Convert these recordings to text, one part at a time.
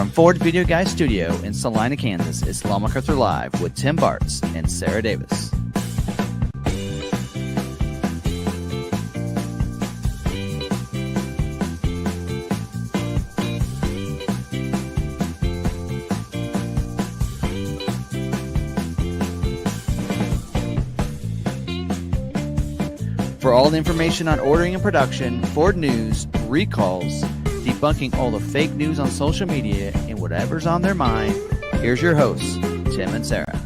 From Ford Video Guy Studio in Salina, Kansas, it's Law McArthur Live with Tim Bartz and Sarah Davis. For all the information on ordering and production, Ford news, recalls, debunking all the fake news on social media, and whatever's on their mind, here's your hosts, Tim and Sarah.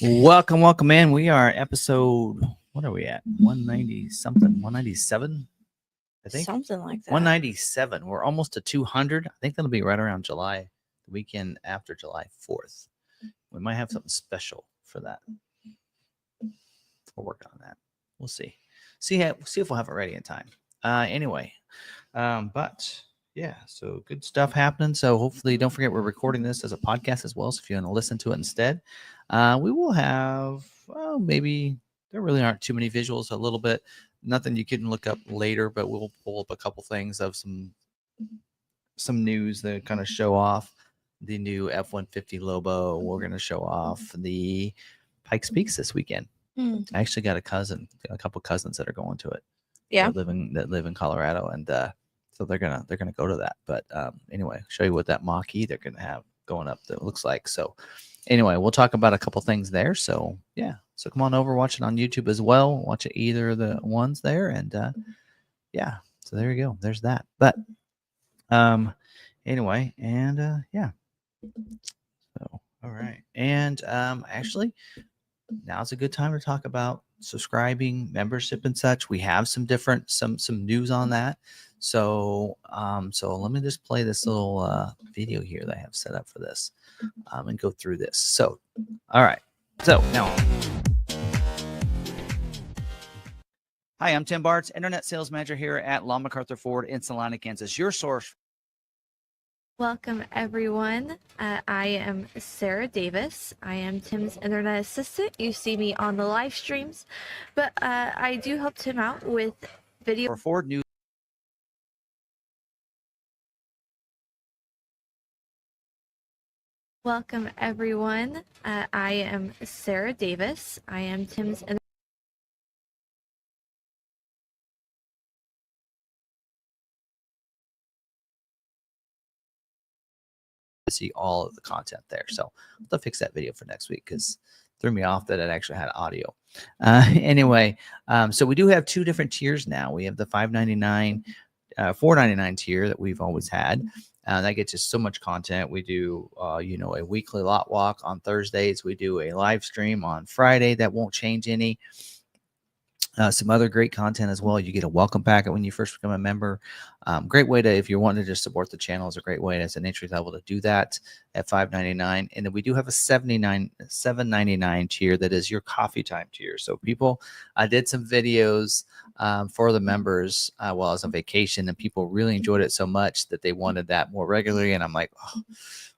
Welcome in. We are episode, what are we at? 190 something, 197, I think. Something like that. 197. We're almost to 200. I think that'll be right around July, the weekend after July 4th. We might have something special for that. We'll work on that. We'll see. See if we'll have it ready in time. Anyway, but yeah, so good stuff happening. So hopefully, don't forget we're recording this as a podcast as well. So if you want to listen to it instead, we will have maybe there really aren't too many visuals. A little bit, nothing you can look up later, but we'll pull up a couple things of some news that kind of show off the new F-150 Lobo. We're going to show off the Pikes Peaks this weekend. I actually got a couple cousins that are going to it. Yeah, that live in Colorado, and so they're gonna go to that. But anyway, show you what that mach-e they're gonna have going up that looks like. So anyway, we'll talk about a couple things there. So yeah, so come on over, watch it on YouTube as well. Watch it either of the ones there, and yeah. So there you go. There's that. But anyway, and yeah. So all right, and actually. Now's a good time to talk about subscribing, membership, and such. We have some news on that. So let me just play this little video here that I have set up for this, and go through this. So, all right. So now, hi, I'm Tim Bartz, Internet Sales Manager here at Law McArthur Ford in Salina, Kansas. Your source. welcome everyone. I am Sarah Davis. I am Tim's internet assistant. You see me on the live streams, but I do help Tim out with video. For Ford News. Welcome everyone. I am Sarah Davis. I am Tim's see all of the content there. So I'll fix that video for next week because threw me off that it actually had audio. Anyway, so we do have two different tiers now. We have the $5.99, $4.99 tier that we've always had. That gets us so much content. We do, a weekly lot walk on Thursdays. We do a live stream on Friday that won't change any. Some other great content as well. You get a welcome packet when you first become a member. Great way to, if you want to just support the channel, is a great way as an entry level to do that at $5.99. And then we do have a $7.99 tier that is your coffee time tier. So people, I did some videos for the members while I was on vacation, and people really enjoyed it so much that they wanted that more regularly. And I'm like, oh,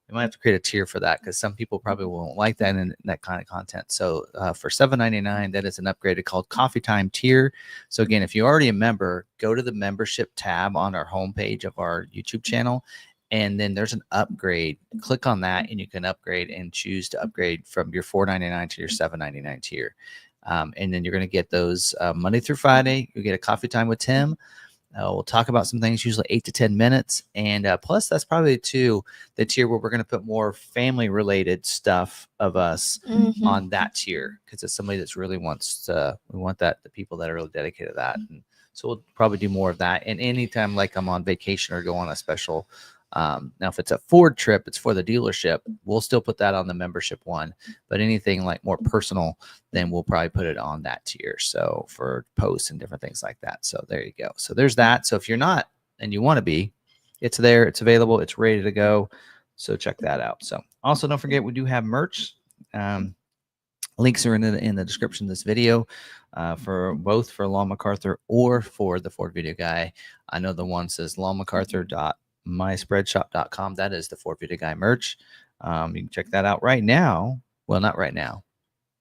we might have to create a tier for that because some people probably won't like that and that kind of content. So for $7.99, that is an upgraded called Coffee Time tier. So again, if you're already a member, go to the membership tab on our homepage of our YouTube channel, and then there's an upgrade. Click on that, and you can upgrade and choose to upgrade from your $4.99 to your $7.99 tier. And then you're going to get those Monday through Friday. You get a coffee time with Tim. We'll talk about some things, usually 8 to 10 minutes. And plus, that's probably the tier where we're going to put more family related stuff of us on that tier, because it's somebody that's really wants to, we want that, the people that are really dedicated to that. And so we'll probably do more of that. And anytime like I'm on vacation or go on a special, now if it's a Ford trip, it's for the dealership, we'll still put that on the membership one. But anything like more personal, then we'll probably put it on that tier. So for posts and different things like that. So there you go. So there's that. So if you're not and you want to be, it's there, it's available, it's ready to go. So check that out. So also don't forget, we do have merch. Links are in the description of this video for both for Law McArthur or for the Ford Video Guy. I know the one says lawmcarthur.myspreadshop.com. That is the Ford Video Guy merch. You can check that out right now. Well, not right now.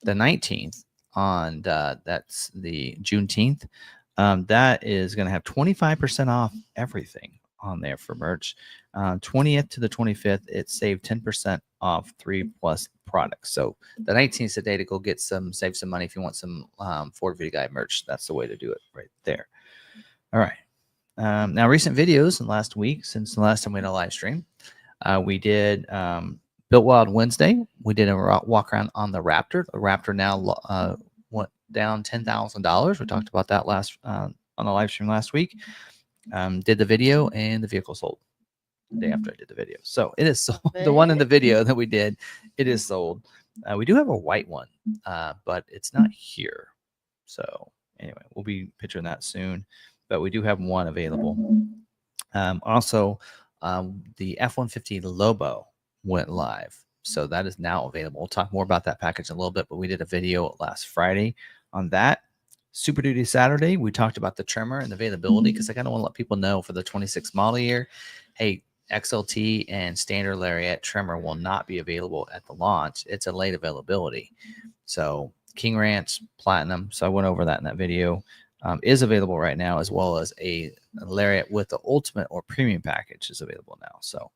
The 19th on that's the Juneteenth. That is going to have 25% off everything on there for merch. 20th to the 25th, it saved 10% off 3+ products. So the 19th is the day to go get save some money if you want some Ford Video Guide merch. That's the way to do it right there. All right. Now, recent videos in the last week, since the last time we had a live stream, we did Built Wild Wednesday. We did a walk around on the Raptor. The Raptor now went down $10,000. We talked about that on the live stream last week. Did the video, and the vehicle sold the day after I did the video. So it is sold. The one in the video that we did, it is sold. We do have a white one, but it's not here. So anyway, we'll be picturing that soon. But we do have one available. Also, the F-150 Lobo went live. So that is now available. We'll talk more about that package in a little bit, but we did a video last Friday on that. Super Duty Saturday, we talked about the trimmer and the availability, because I kind of want to let people know for the 26 model year, hey, XLT and standard Lariat trimmer will not be available at the launch. It's a late availability. So King Ranch Platinum, so I went over that in that video, is available right now, as well as a Lariat with the Ultimate or Premium package is available now. So,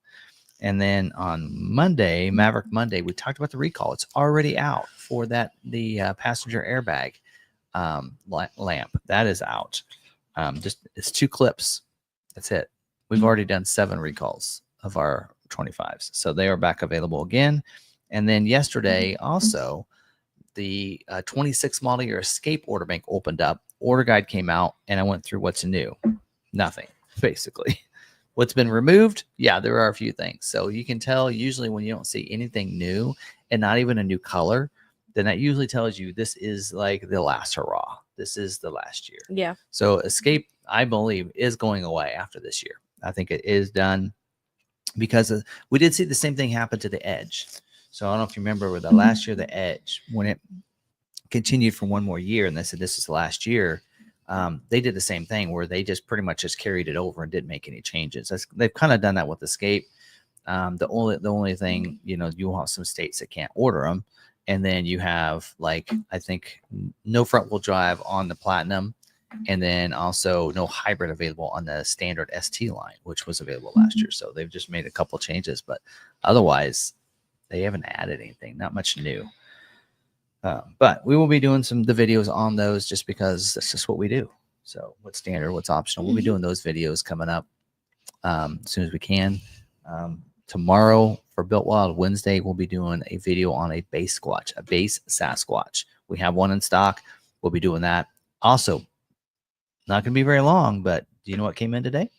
and then on Monday, Maverick Monday, we talked about the recall. It's already out for the passenger airbag lamp. That is out. It's 2 clips. That's it. We've already done 7 recalls of our 25s, so they are back available again. And then yesterday, also, the 26 model year Escape order bank opened up. Order guide came out, and I went through what's new. Nothing, basically. What's been removed? Yeah, there are a few things. So you can tell usually when you don't see anything new and not even a new color, then that usually tells you this is like the last hurrah. This is the last year. Yeah. So Escape, I believe, is going away after this year. I think it is done, because we did see the same thing happen to the Edge. So I don't know if you remember with the last year, the Edge, when it continued for one more year and they said this is the last year, they did the same thing where they just pretty much just carried it over and didn't make any changes. They've kind of done that with Escape. The only thing, you have some states that can't order them. And then you have, like, I think no front wheel drive on the Platinum, and then also no hybrid available on the standard ST line, which was available last year. So they've just made a couple changes, but otherwise they haven't added anything, not much new. But we will be doing the videos on those, just because that's just what we do. So what's standard, what's optional, we'll be doing those videos coming up as soon as we can. Tomorrow for Built Wild Wednesday, we'll be doing a video on a base Sasquatch. We have one in stock. We'll be doing that. Also, not going to be very long, but do you know what came in today?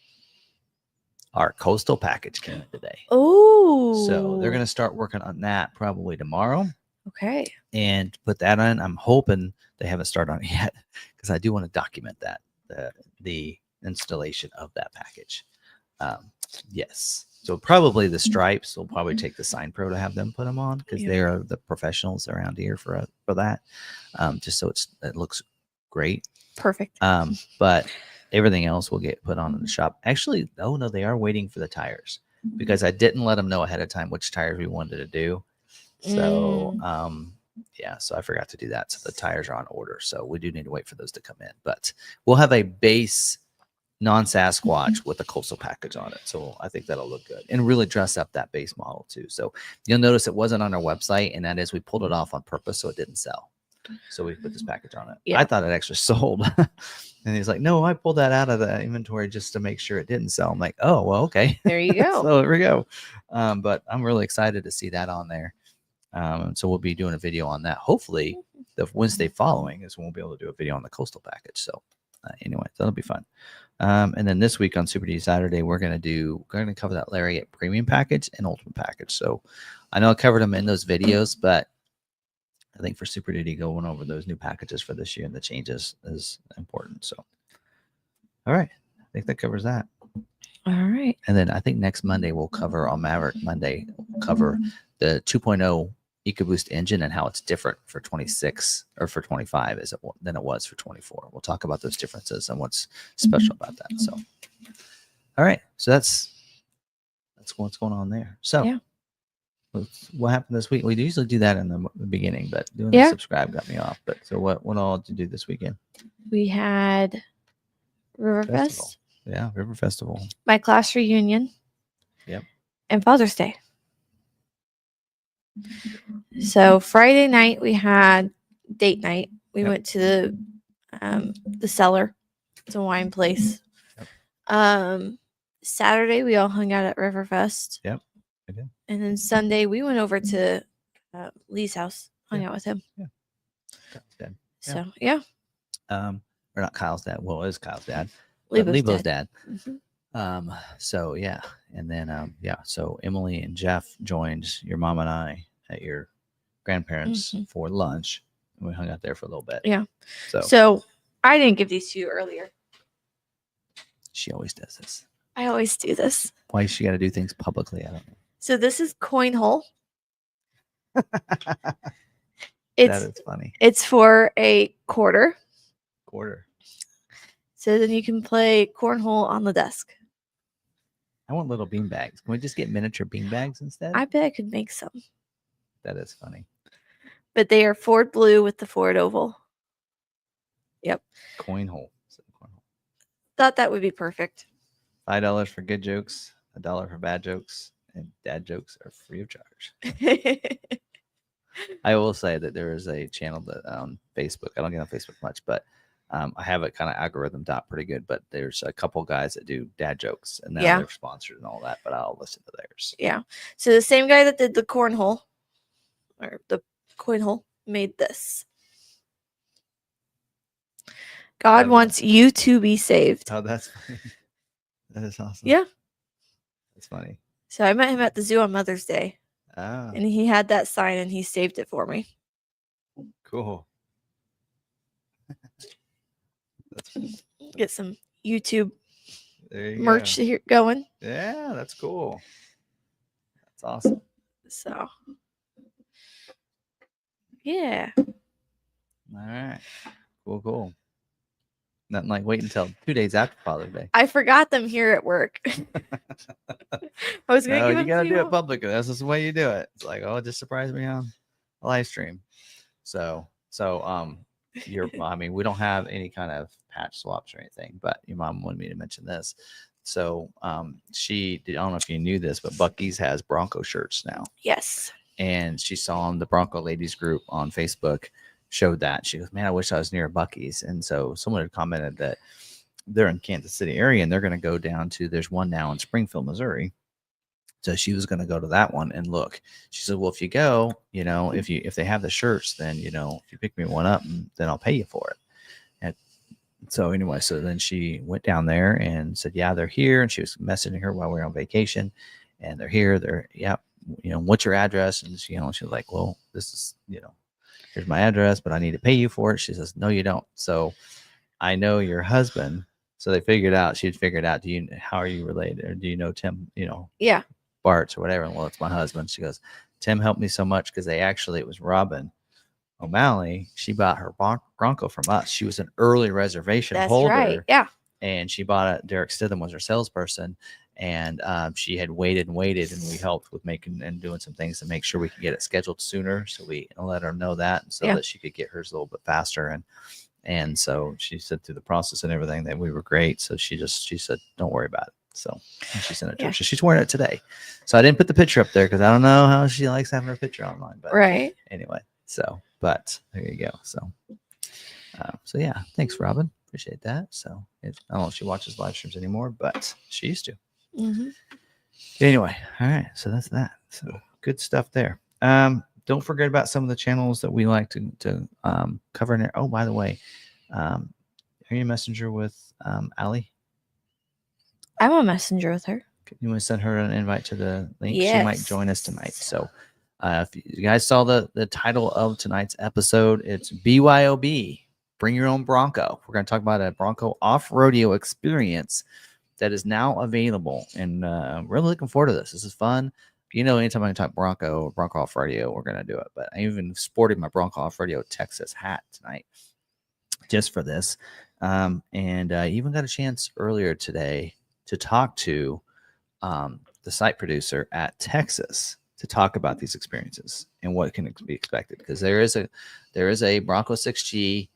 Our coastal package came in today. Oh. So they're going to start working on that probably tomorrow. Okay. And put that on. I'm hoping they haven't started on it yet, because I do want to document that, the installation of that package. Yes. So probably the stripes will probably take the Sign Pro to have them put them on, because they are the professionals around here for that. Just so it looks great. Perfect. But everything else will get put on in the shop. Actually, oh no, they are waiting for the tires, because I didn't let them know ahead of time which tires we wanted to do. So, yeah, so I forgot to do that. So the tires are on order. So we do need to wait for those to come in, but we'll have a base non-Sasquatch with a coastal package on it. So I think that'll look good and really dress up that base model too. So you'll notice it wasn't on our website, and that is we pulled it off on purpose so it didn't sell. So we put this package on it. Yeah. I thought it actually sold. And he's like, no, I pulled that out of the inventory just to make sure it didn't sell. I'm like, oh, well, okay. There you go. So there we go. But I'm really excited to see that on there. So we'll be doing a video on that. Hopefully the Wednesday following is when we'll be able to do a video on the coastal package. So anyway, that'll be fun. And then this week on Super Duty Saturday, we're going to cover that Lariat premium package and ultimate package. So I know I covered them in those videos, but I think for Super Duty, going over those new packages for this year and the changes is important. So, all right. I think that covers that. All right. And then I think next Monday we'll cover on Maverick Monday, we'll cover the 2.0 EcoBoost engine and how it's different for 26 or for 25 than it was for 24. We'll talk about those differences and what's special about that. So, all right. So that's what's going on there. So, yeah. What happened this week? We usually do that in the beginning, but doing the subscribe got me off. But so what all did you do this weekend? We had Riverfest. Yeah, River Festival. My class reunion. Yep. and Father's Day. So Friday night we had date night. We Yep. went to the Cellar. It's a wine place. Yep. Saturday we all hung out at Riverfest. Yep, I did. And then Sunday we went over to Lee's house, hung out with him. Yeah. Kyle's dad. So yeah. Or not Kyle's dad. Well, it is Kyle's dad. Lebo's Lebo's dad. dad. So yeah, and then so Emily and Jeff joined your mom and I at your grandparents for lunch. And we hung out there for a little bit. Yeah. So I didn't give these to you earlier. she always does this. I always do this. Why she got to do things publicly? I don't know. So this is coin hole. That is funny. It's for a quarter. So then you can play cornhole on the desk. I want little bean bags. Can we just get miniature bean bags instead? I bet I could make some. That is funny. But they are Ford blue with the Ford oval. Yep. Coin hole. Thought that would be perfect. $5 for good jokes, $1 for bad jokes, and dad jokes are free of charge. I will say that there is a channel that on Facebook. I don't get on Facebook much, but I have it kind of algorithmed out pretty good. But there's a couple guys that do dad jokes, and now they're sponsored and all that. But I'll listen to theirs. Yeah. So the same guy that did the cornhole or the coin hole made this. God wants you to be saved. Oh, that's funny. That is awesome. Yeah. That's funny. So I met him at the zoo on Mother's Day. Oh. And he had that sign and he saved it for me. Cool. Get some YouTube merch here going. Yeah, that's cool. That's awesome. So, yeah. All right. Cool. Nothing like wait until 2 days after Father's Day. I forgot them here at work. I was going to give you got to do it publicly. That's just the way you do it. It's like, oh, just surprise me on a live stream. So we don't have any kind of patch swaps or anything, but your mom wanted me to mention this. So I don't know if you knew this, but Buc-ee's has Bronco shirts now. Yes. And she saw the Bronco ladies group on Facebook showed that. She goes, man, I wish I was near Buc-ee's. And so someone had commented that they're in Kansas City area and they're going to go down to, there's one now in Springfield, Missouri. So she was going to go to that one and look. She said, well, if you go, if they have the shirts, then, if you pick me one up, then I'll pay you for it. And so anyway, so then she went down there and said, yeah, they're here. And she was messaging her while we were on vacation and they're here. What's your address? And she was like, well, this is, here's my address, but I need to pay you for it. She says, no, you don't. So I know your husband. So they figured out, how are you related? Or do you know Tim, yeah, Bart's or whatever? Well, it's my husband. She goes, Tim helped me so much because it was Robin O'Malley. She bought her Bronco from us. She was an early reservation holder. Right. Yeah. And she bought it. Derek Stidham was her salesperson. And she had waited, and we helped with making and doing some things to make sure we could get it scheduled sooner. So we let her know that so that she could get hers a little bit faster. And so she said through the process and everything that we were great. So she said, don't worry about it. So she sent it to her. So she's wearing it today. So I didn't put the picture up there because I don't know how she likes having her picture online. But right. Anyway, but there you go. So yeah, thanks, Robin. Appreciate that. So I don't know if she watches live streams anymore, but she used to. Mm-hmm. Anyway, all right. So that's that. So good stuff there. Don't forget about some of the channels that we like to cover in there. Oh, by the way, are you a messenger with Allie? I'm a messenger with her. You want to send her an invite to the link? Yes. She might join us tonight. So if you guys saw the title of tonight's episode, it's BYOB, Bring Your Own Bronco. We're going to talk about a Bronco Off-Roadeo experience that is now available. And really looking forward to this. This is fun. Anytime I can talk Bronco Off-Roadeo, we're going to do it. But I even sported my Bronco Off-Roadeo Texas hat tonight just for this. And I even got a chance earlier today to talk to the site producer at Texas to talk about these experiences and what can be expected. Because there is a Bronco 6G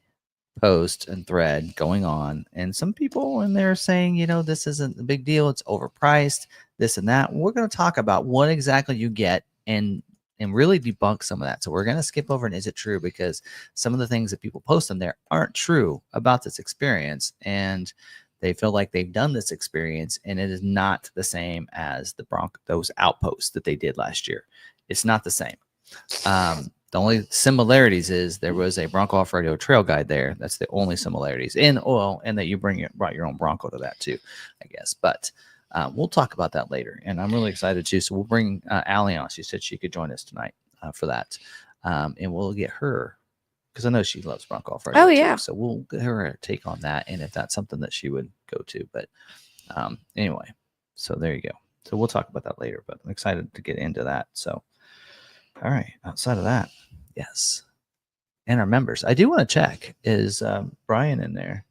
post and thread going on, and some people in there saying, this isn't a big deal, it's overpriced. this and that. We're going to talk about what exactly you get and really debunk some of that. So we're going to skip over an is it true, because some of the things that people post on there aren't true about this experience, and they feel like they've done this experience and it is not the same as those outposts that they did last year. It's not the same. The only similarities is there was a Bronco Off-Roadeo trail guide there. That's the only similarities. And that you brought your own Bronco to that too, I guess. But we'll talk about that later. And I'm really excited too. So we'll bring Allie on. She said she could join us tonight for that. And we'll get her, because I know she loves Bronco Off-Roadeo. Oh, yeah. Too. So we'll get her take on that, and if that's something that she would go to. But anyway, so there you go. So we'll talk about that later. But I'm excited to get into that. So. All right. Outside of that, yes. And our members. I do want to check. Is Brian in there?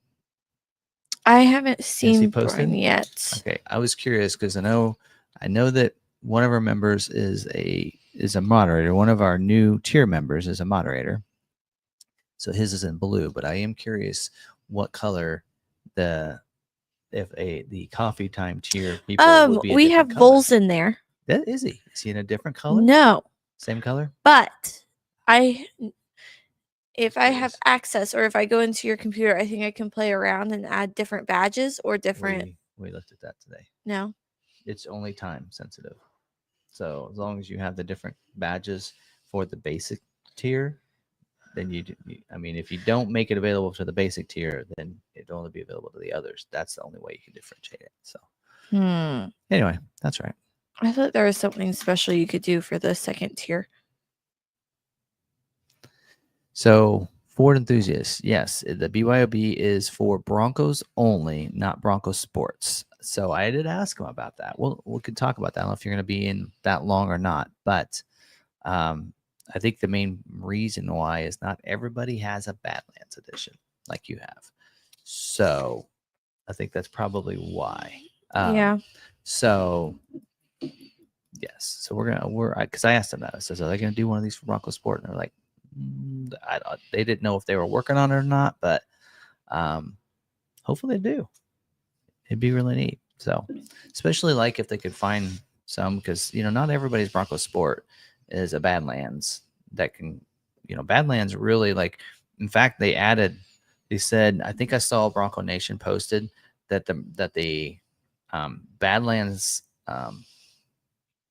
I haven't seen Brian yet. Okay. I was curious because I know that one of our members is a moderator. One of our new tier members is a moderator. So his is in blue, but I am curious what color the coffee time tier people would be. We have Bulls in there. That is he? Is he in a different color? No. Same color? But if I have access, or if I go into your computer, I think I can play around and add different badges or different. We looked at that today. No. It's only time sensitive. So as long as you have the different badges for the basic tier, then if you don't make it available to the basic tier, then it'll only be available to the others. That's the only way you can differentiate it. So anyway, that's right. I thought there was something special you could do for the second tier. So Ford enthusiasts, yes, the BYOB is for Broncos only, not Bronco Sports. So I did ask him about that. We could talk about that. I don't know if you're going to be in that long or not, but I think the main reason why is not everybody has a Badlands edition like you have. So I think that's probably why. Yeah. So yes. So because I asked them that. I said, are they going to do one of these for Bronco Sport? And they're like, they didn't know if they were working on it or not, but hopefully they do. It'd be really neat. So, especially like if they could find some, because not everybody's Bronco Sport is a Badlands that can, Badlands really like. In fact, they said, I think I saw Bronco Nation posted that the Badlands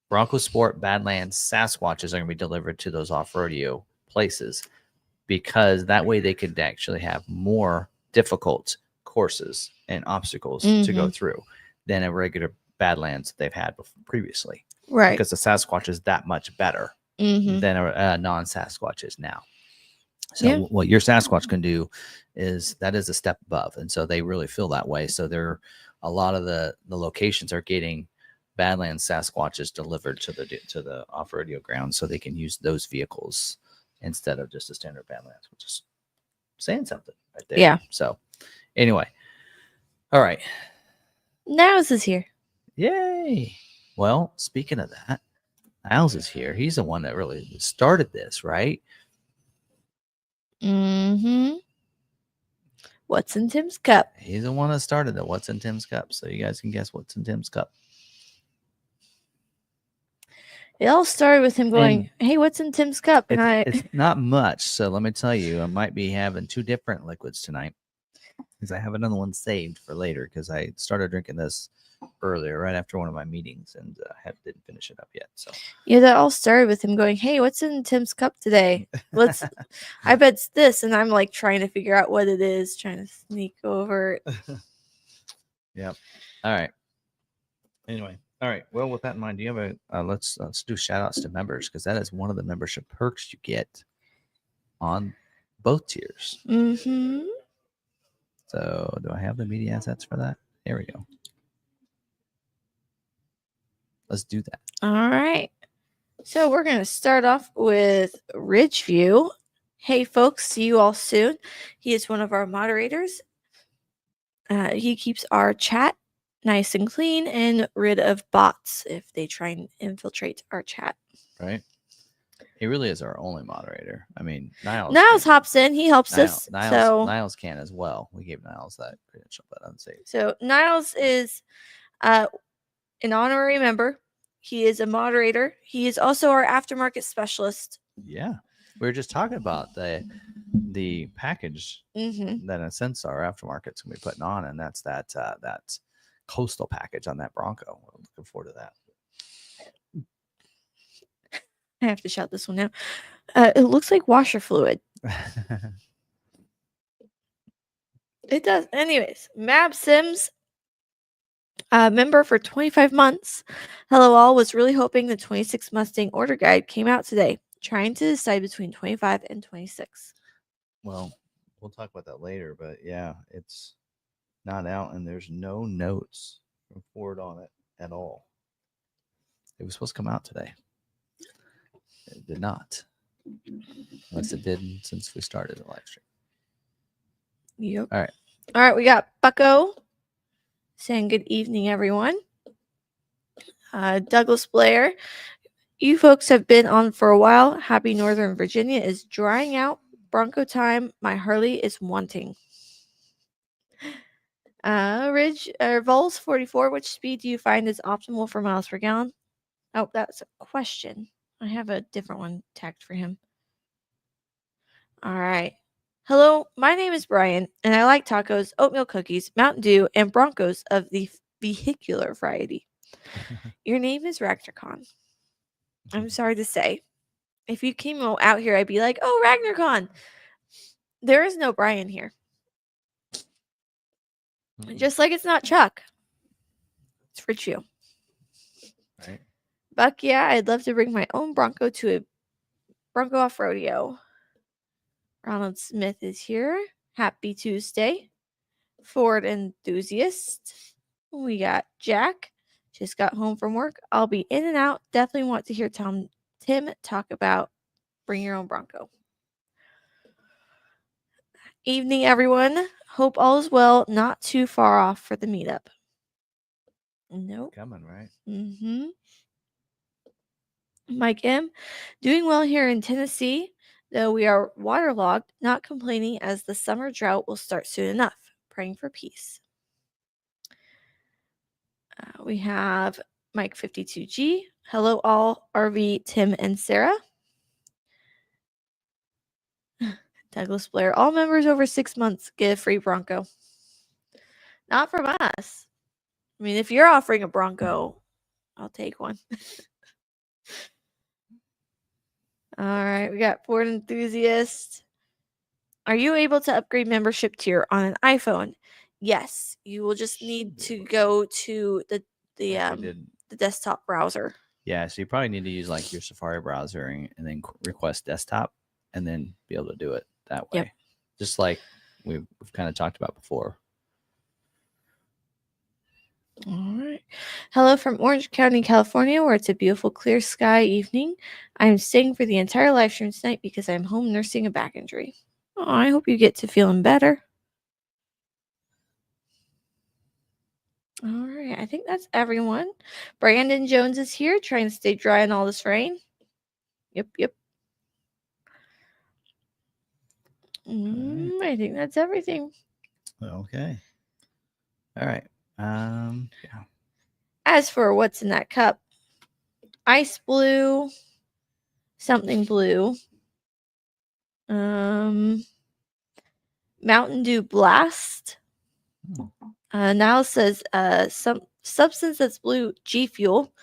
Bronco Sport Badlands Sasquatches are going to be delivered to those off-roadeo places, because that way they could actually have more difficult courses and obstacles to go through than a regular Badlands they've had previously. Right. Because the Sasquatch is that much better than a non-Sasquatch is now. So what your Sasquatch can do is a step above. And so they really feel that way. So a lot of the locations are getting Badlands Sasquatches delivered to the off-roadeo ground, so they can use those vehicles instead of just a standard Badlands, which is saying something right there. Yeah. So anyway, all right. Niles is here. Yay. Well, speaking of that, Niles is here. He's the one that really started this, right? What's in Tim's cup? He's the one that started it. What's in Tim's cup? So you guys can guess what's in Tim's cup. It all started with him going, hey, what's in Tim's cup? And it's not much. So let me tell you, I might be having two different liquids tonight, because I have another one saved for later, because I started drinking this earlier, right after one of my meetings, and didn't finish it up yet. So yeah, that all started with him going, hey, what's in Tim's cup today? I bet it's this. And I'm like trying to figure out what it is, trying to sneak over. Yep. All right. Anyway. All right. Well, with that in mind, do you have let's do shout outs to members, because that is one of the membership perks you get on both tiers. So do I have the media assets for that? There we go. Let's do that. All right. So we're going to start off with Ridgeview. Hey, folks, see you all soon. He is one of our moderators. He keeps our chat nice and clean and rid of bots if they try and infiltrate our chat. Right. He really is our only moderator. I mean, Niles hops in. He helps us. Niles can as well. We gave Niles that credential, but unsafe. So Niles is an honorary member. He is a moderator. He is also our aftermarket specialist. Yeah. We were just talking about the package Mm-hmm. that in a sense our aftermarket's gonna be putting on, and that's that coastal package on that Bronco. We're looking forward to that. I have to shout this one out. It looks like washer fluid. It does. Anyways, Mab Sims, member for 25 months. Hello all, was really hoping the 26 Mustang order guide came out today. Trying to decide between 25 and 26. Well, we'll talk about that later, but yeah, it's not out and there's no notes from Ford on it at all. It was supposed to come out today. It did not. Unless it did since we started the live stream. Yep. All right. All right, we got Bucko saying good evening, everyone. Douglas Blair, you folks have been on for a while. Happy Northern Virginia is drying out. Bronco time. My Harley is wanting. Ridge Vols 44. Which speed do you find is optimal for miles per gallon? Oh, that's a question. I have a different one tagged for him. All right. Hello, my name is Brian, and I like tacos, oatmeal cookies, Mountain Dew, and Broncos of the vehicular variety. Your name is Ragnarcon. I'm sorry to say. If you came out here, I'd be like, oh, Ragnarcon. There is no Brian here. Just like it's not Chuck. It's for you. Right. Buck, yeah, I'd love to bring my own Bronco to a Bronco Off-Roadeo. Ronald Smith is here. Happy Tuesday. Ford enthusiast. We got Jack. Just got home from work. I'll be in and out. Definitely want to hear Tim talk about bring your own Bronco. Evening, everyone. Hope all is well. Not too far off for the meetup. Nope. Coming, right? Mm-hmm. Mike M. Doing well here in Tennessee, though we are waterlogged, not complaining as the summer drought will start soon enough. Praying for peace. We have Mike 52G. Hello all, RV, Tim, and Sarah. Douglas Blair. All members over 6 months get a free Bronco. Not from us. I mean, if you're offering a Bronco, I'll take one. All right, we got Ford enthusiast. Are you able to upgrade membership tier on an iPhone? Yes, you will just need to go to the desktop browser. Yeah, so you probably need to use like your Safari browser and then request desktop and then be able to do it that way. Yep. Just like we've kind of talked about before. All right. Hello from Orange County, California, where it's a beautiful clear sky evening. I'm staying for the entire live stream tonight because I'm home nursing a back injury. Oh, I hope you get to feeling better. All right. I think that's everyone. Brandon Jones is here trying to stay dry in all this rain. Yep. Right. I think that's everything. Okay. All right. Yeah. As for what's in that cup, ice blue, something blue, Mountain Dew Blast. Now says some substance that's blue, G Fuel.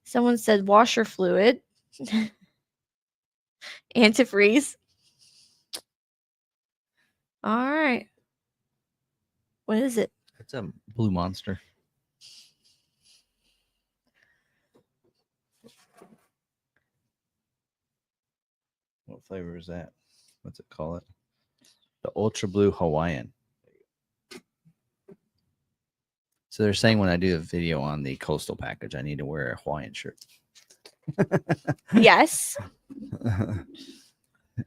Someone said washer fluid, antifreeze. All right. What is it? It's a Blue Monster. What flavor is that? What's it call it? The Ultra Blue Hawaiian. So they're saying when I do a video on the coastal package, I need to wear a Hawaiian shirt. Yes.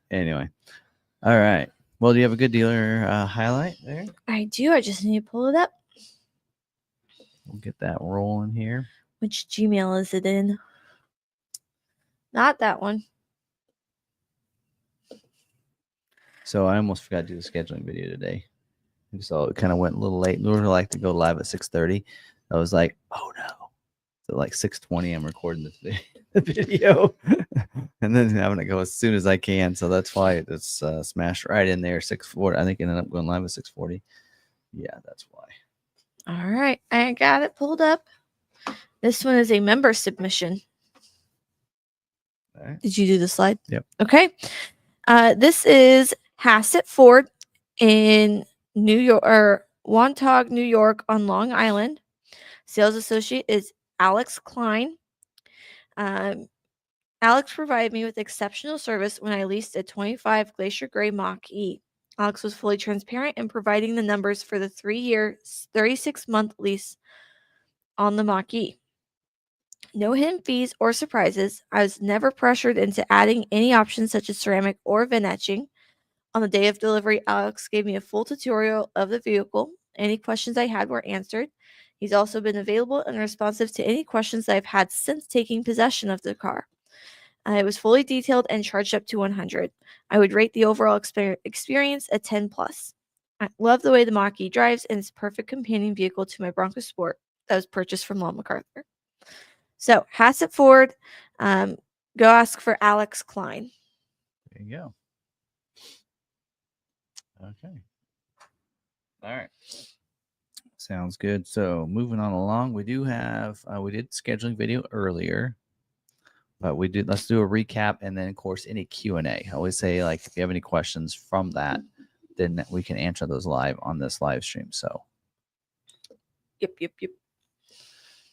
Anyway. All right. Well, do you have a good dealer highlight there? I do. I just need to pull it up. We'll get that rolling here. Which Gmail is it in? Not that one. So I almost forgot to do the scheduling video today. So it kind of went a little late. We were like to go live at 6:30. I was like, oh no. So like 6:20, I'm recording this video, and then having it go as soon as I can. So that's why it's smashed right in there. 6:40. I think it ended up going live at 6:40. Yeah, that's why. All right, I got it pulled up. This one is a member submission. All right. Did you do the slide? Yep. Okay. This is Hassett Ford in New York, or Wantagh, New York, on Long Island. Sales associate is Alex Klein. Alex provided me with exceptional service when I leased a 25 Glacier Gray Mach-E. Alex was fully transparent in providing the numbers for the 3-year, 36-month lease on the Mach-E. No hidden fees or surprises. I was never pressured into adding any options such as ceramic or VIN etching. On the day of delivery, Alex gave me a full tutorial of the vehicle. Any questions I had were answered. He's also been available and responsive to any questions that I've had since taking possession of the car. It was fully detailed and charged up to 100. I would rate the overall experience a 10 plus. I love the way the Mach-E drives, and it's a perfect companion vehicle to my Bronco Sport that was purchased from McArthur. So, Hassett Ford, go ask for Alex Klein. There you go. Okay. All right. Sounds good. So moving on along, we do have we did scheduling video earlier, but let's do a recap, and then of course any Q&A. I always say, like, if you have any questions from that, then we can answer those live on this live stream. So Yep.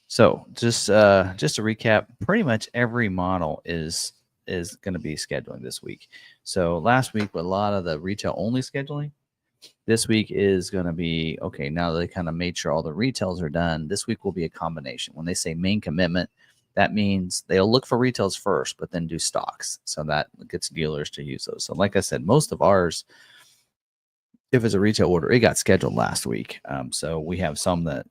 So just to recap, pretty much every model is going to be scheduling this week. So last week with a lot of the retail only scheduling, this week is going to be okay. Now they kind of made sure all the retails are done. This week will be a combination. When they say main commitment, that means they'll look for retails first, but then do stocks. So that gets dealers to use those. So like I said, most of ours, if it's a retail order, it got scheduled last week. So we have some that,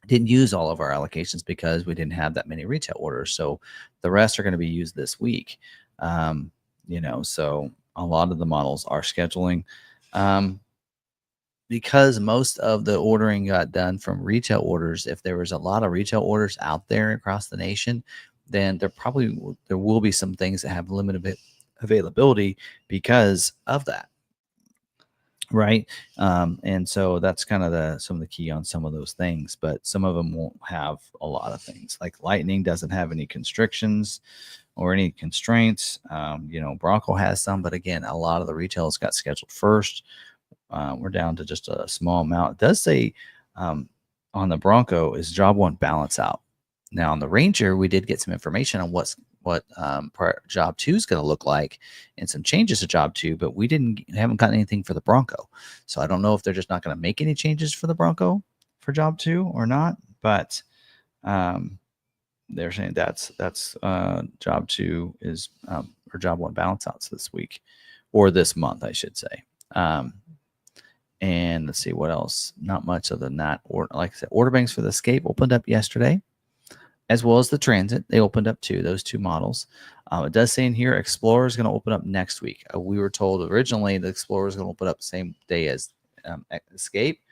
didn't use all of our allocations because we didn't have that many retail orders. So the rest are going to be used this week. So a lot of the models are scheduling. Because most of the ordering got done from retail orders, if there was a lot of retail orders out there across the nation, then there will be some things that have limited availability because of that. Right. And so that's kind of some of the key on some of those things, but some of them won't have a lot of things. Like Lightning doesn't have any constrictions or any constraints. Bronco has some, but again, a lot of the retails got scheduled first. We're down to just a small amount. It does say on the Bronco is job one balance out. Now on the Ranger, we did get some information on what job two is going to look like and some changes to job two, but we haven't gotten anything for the Bronco. So I don't know if they're just not going to make any changes for the Bronco for job two or not, but they're saying that's job two is or job one balance outs this week or this month, I should say. And let's see what else. Not much other than that. Or like I said, order banks for the Escape opened up yesterday, as well as the Transit. They opened up too, those two models. It does say in here, Explorer is going to open up next week. We were told originally the Explorer is going to open up the same day as Escape.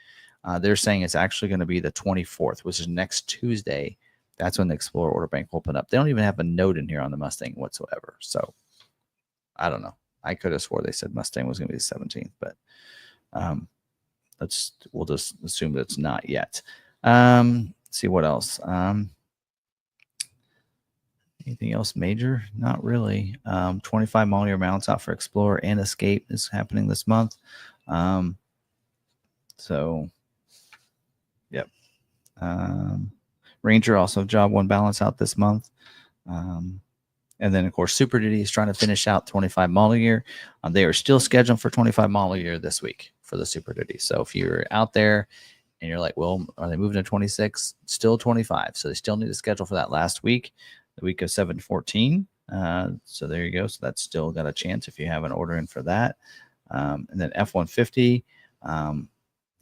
They're saying it's actually going to be the 24th, which is next Tuesday. That's when the Explorer order bank will open up. They don't even have a note in here on the Mustang whatsoever. So I don't know. I could have swore they said Mustang was going to be the 17th, but we'll just assume that it's not yet. Let's see what else. Anything else major? Not really. 25 model year mounts out for Explorer and Escape is happening this month. So, yep. Ranger also job one balance out this month. And then, of course, Super Duty is trying to finish out 25 model year. They are still scheduled for 25 model year this week for the Super Duty. So if you're out there and you're like, well, are they moving to 26? Still 25. So they still need to schedule for that last week, the week of 7/14. So there you go. So that's still got a chance if you have an order in for that. And then F-150.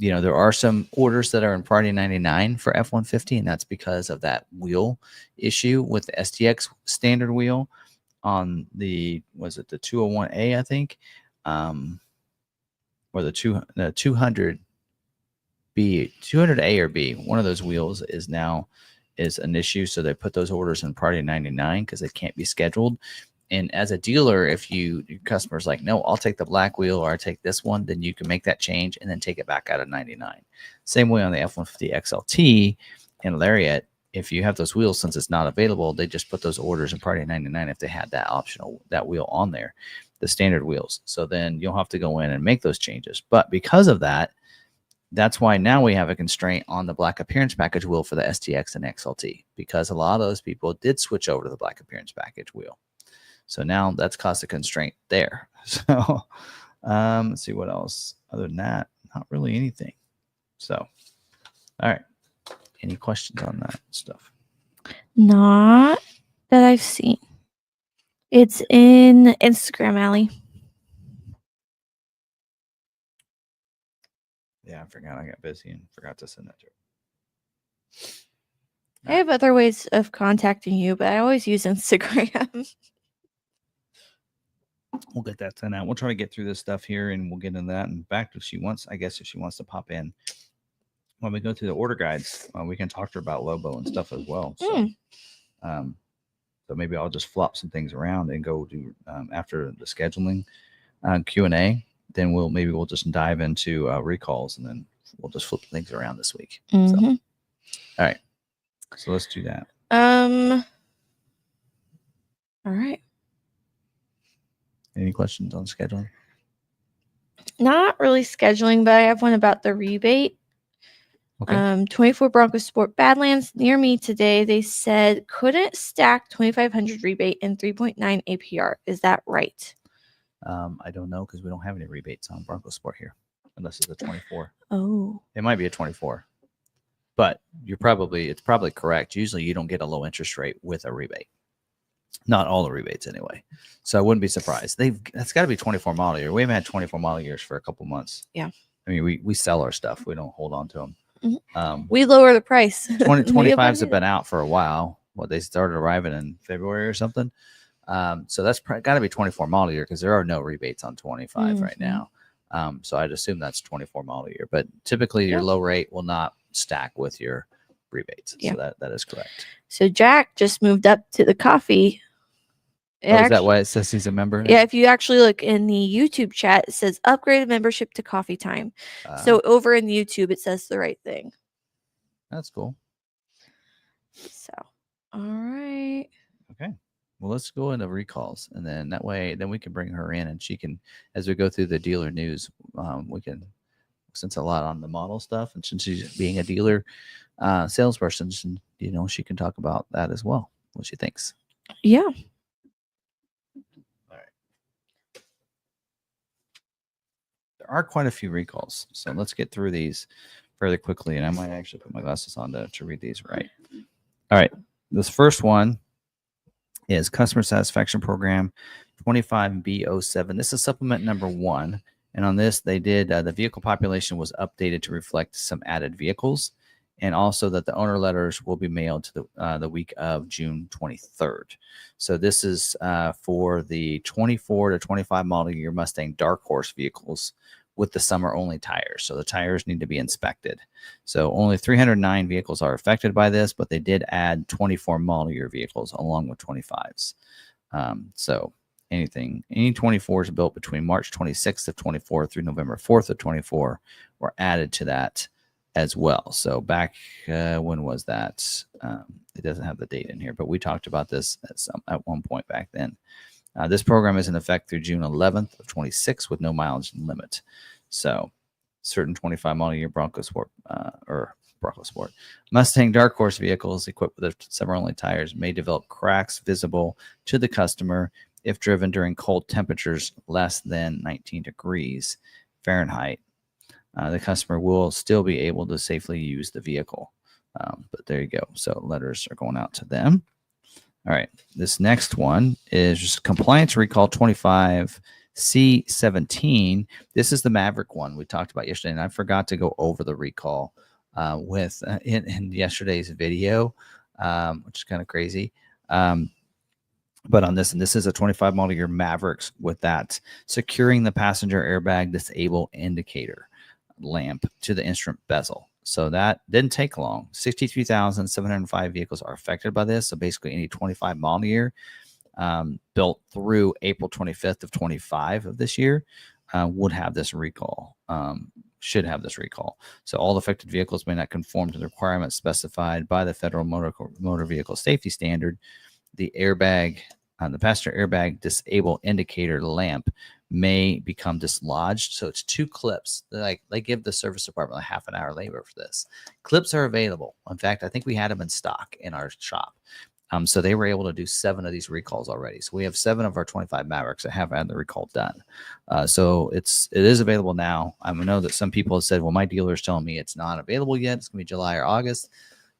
There are some orders that are in priority 99 for F-150, and that's because of that wheel issue with the STX standard wheel on the 201A, I think, or the 200B, 200A or B. One of those wheels is now is an issue. So they put those orders in priority 99 because they can't be scheduled. And as a dealer, if your customer's like, no, I'll take the black wheel or I take this one, then you can make that change and then take it back out of 99. Same way on the F-150 XLT and Lariat. If you have those wheels, since it's not available, they just put those orders in priority 99 if they had that optional, that wheel on there, the standard wheels. So then you'll have to go in and make those changes. But because of that, that's why now we have a constraint on the black appearance package wheel for the STX and XLT, because a lot of those people did switch over to the black appearance package wheel. So now that's caused a constraint there. So let's see what else. Other than that, not really anything. So, all right. Any questions on that stuff? Not that I've seen. It's in Instagram, Allie. Yeah, I forgot. I got busy and forgot to send that to her. I have other ways of contacting you, but I always use Instagram. We'll get that sent out. We'll try to get through this stuff here and we'll get into that. And back if she wants, I guess if she wants to pop in when we go through the order guides, we can talk to her about Lobo and stuff as well. So, so maybe I'll just flop some things around and go do after the scheduling Q&A. Then we'll just dive into recalls and then we'll just flip things around this week. So, all right. So let's do that. All right. Any questions on scheduling? Not really scheduling, but I have one about the rebate. Okay. 24 Bronco Sport Badlands near me today. They said couldn't stack 2,500 rebate and 3.9 APR. Is that right? I don't know because we don't have any rebates on Bronco Sport here, unless it's a 24. Oh, it might be a 24, but it's probably correct. Usually, you don't get a low interest rate with a rebate. Not all the rebates anyway. So I wouldn't be surprised. That's got to be 24 model year. We haven't had 24 model years for a couple months. Yeah. I mean, we sell our stuff. We don't hold on to them. We lower the price. 25s have been out for a while. They started arriving in February or something. So that's got to be 24 model year because there are no rebates on 25 right now. So I'd assume that's 24 model year. But typically your low rate will not stack with your rebates. So that is correct. So Jack just moved up to the coffee. Is that why it says he's a member? Yeah, if you actually look in the YouTube chat, it says upgraded membership to coffee time. So over in YouTube, it says the right thing. That's cool. So, all right. Okay. Well, let's go into recalls. And then that way, then we can bring her in and she can, as we go through the dealer news, we can, since a lot on the model stuff, and since she's being a dealer salesperson, she can talk about that as well, what she thinks. Yeah. There are quite a few recalls, so let's get through these fairly quickly, and I might actually put my glasses on to read these right. All right, this first one is Customer Satisfaction Program 25B07. This is supplement number 1, and on this they did the vehicle population was updated to reflect some added vehicles, and also that the owner letters will be mailed to the week of June 23rd. So this is for the 24 to 25 model year Mustang Dark Horse vehicles with the summer only tires. So the tires need to be inspected. So only 309 vehicles are affected by this, but they did add 24 model year vehicles along with 25s. So any 24s built between March 26th of 24 through November 4th of 24 were added to that as well. So back when was that? It doesn't have the date in here, but we talked about this at one point back then. This program is in effect through June 11th of 26 with no mileage limit. So certain 25 model year Bronco Sport Mustang Dark Horse vehicles equipped with summer only tires may develop cracks visible to the customer if driven during cold temperatures less than 19 degrees Fahrenheit. The customer will still be able to safely use the vehicle. But there you go. So letters are going out to them. All right. This next one is just Compliance Recall 25C17. This is the Maverick one we talked about yesterday, and I forgot to go over the recall in yesterday's video, which is kind of crazy. But on this, and this is a 25 model year Mavericks with that securing the passenger airbag disable indicator lamp to the instrument bezel. So that didn't take long. 63,705 vehicles are affected by this. So basically any 25 model year built through April 25th of 25 of this year would have this recall, should have this recall. So all affected vehicles may not conform to the requirements specified by the Federal Motor Vehicle Safety Standard. The airbag, the passenger airbag disable indicator lamp may become dislodged. So it's 2 clips. They give the service department a half an hour labor for this. Clips are available. In fact, I think we had them in stock in our shop. So they were able to do 7 of these recalls already. So we have 7 of our 25 Mavericks that have had the recall done. So it is available now. I know that some people have said, well, my dealer's telling me it's not available yet. It's going to be July or August.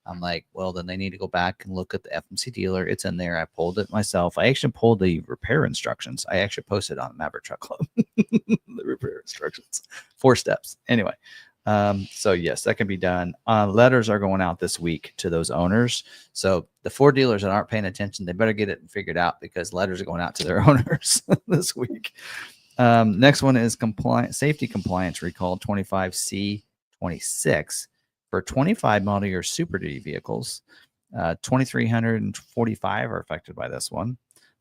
I'm like, well, then they need to go back and look at the FMC dealer. It's in there. I pulled it myself. I actually pulled the repair instructions. I actually posted on Maverick Truck Club, the repair instructions, 4 steps. Anyway, so yes, that can be done. Letters are going out this week to those owners. So the 4 dealers that aren't paying attention, they better get it figured out because letters are going out to their owners this week. Next one is safety compliance recall 25C26 for 25 model year Super Duty vehicles. 2,345 are affected by this one.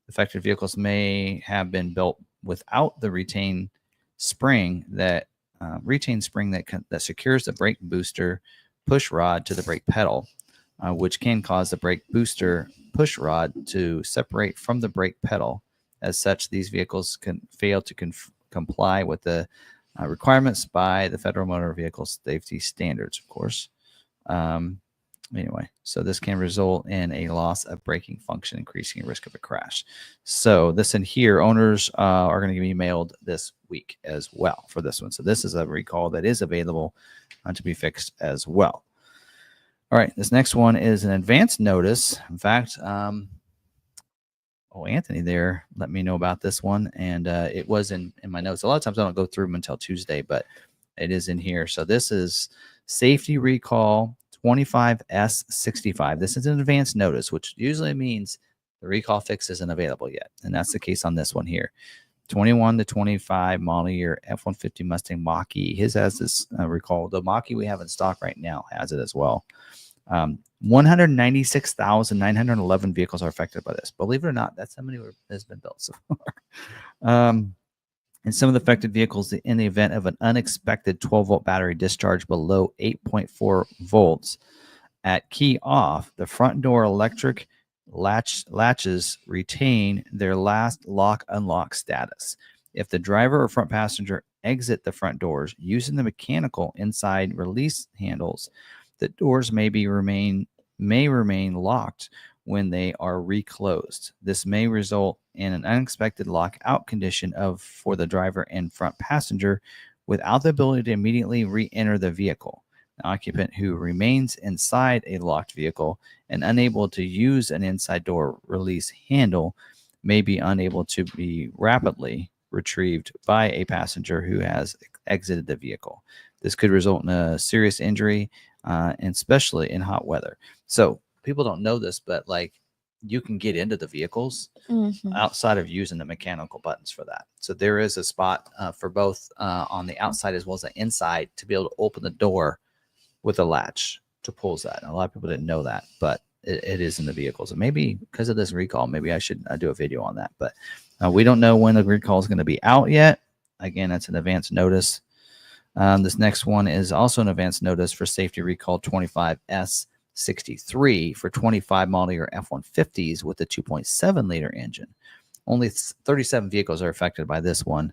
Affected vehicles may have been built without the retained spring that secures the brake booster push rod to the brake pedal, which can cause the brake booster push rod to separate from the brake pedal. As such, these vehicles can fail to comply with the requirements by the Federal Motor Vehicle Safety Standards, of course. Anyway, so this can result in a loss of braking function, increasing risk of a crash. So this in here, owners are going to be mailed this week as well for this one. So this is a recall that is available to be fixed as well. All right, this next one is an advance notice. In fact, Anthony there let me know about this one, and it was in my notes. A lot of times I don't go through them until Tuesday, but it is in here. So this is safety recall 25S65. This is an advance notice, which usually means the recall fix isn't available yet, and that's the case on this one here. 21 to 25 model year F-150 Mustang Mach-E. His has this recall. The Mach-E we have in stock right now has it as well. 196,911 vehicles are affected by this. Believe it or not, that's how many has been built so far. And some of the affected vehicles, in the event of an unexpected 12-volt battery discharge below 8.4 volts at key off, the front door electric latches retain their last lock-unlock status. If the driver or front passenger exit the front doors using the mechanical inside release handles, the doors may remain locked when they are reclosed. This may result in an unexpected lockout condition for the driver and front passenger without the ability to immediately re-enter the vehicle. An occupant who remains inside a locked vehicle and unable to use an inside door release handle may be unable to be rapidly retrieved by a passenger who has exited the vehicle. This could result in a serious injury, and especially in hot weather. So people don't know this, but you can get into the vehicles outside of using the mechanical buttons for that. So there is a spot for both on the outside as well as the inside to be able to open the door with a latch to pull that. And a lot of people didn't know that, but it is in the vehicles. And maybe because of this recall, maybe I should do a video on that. But we don't know when the recall is going to be out yet. Again, that's an advance notice. This next one is also an advance notice for safety recall 25S63 for 25 model year F-150s with a 2.7 liter engine. Only 37 vehicles are affected by this one.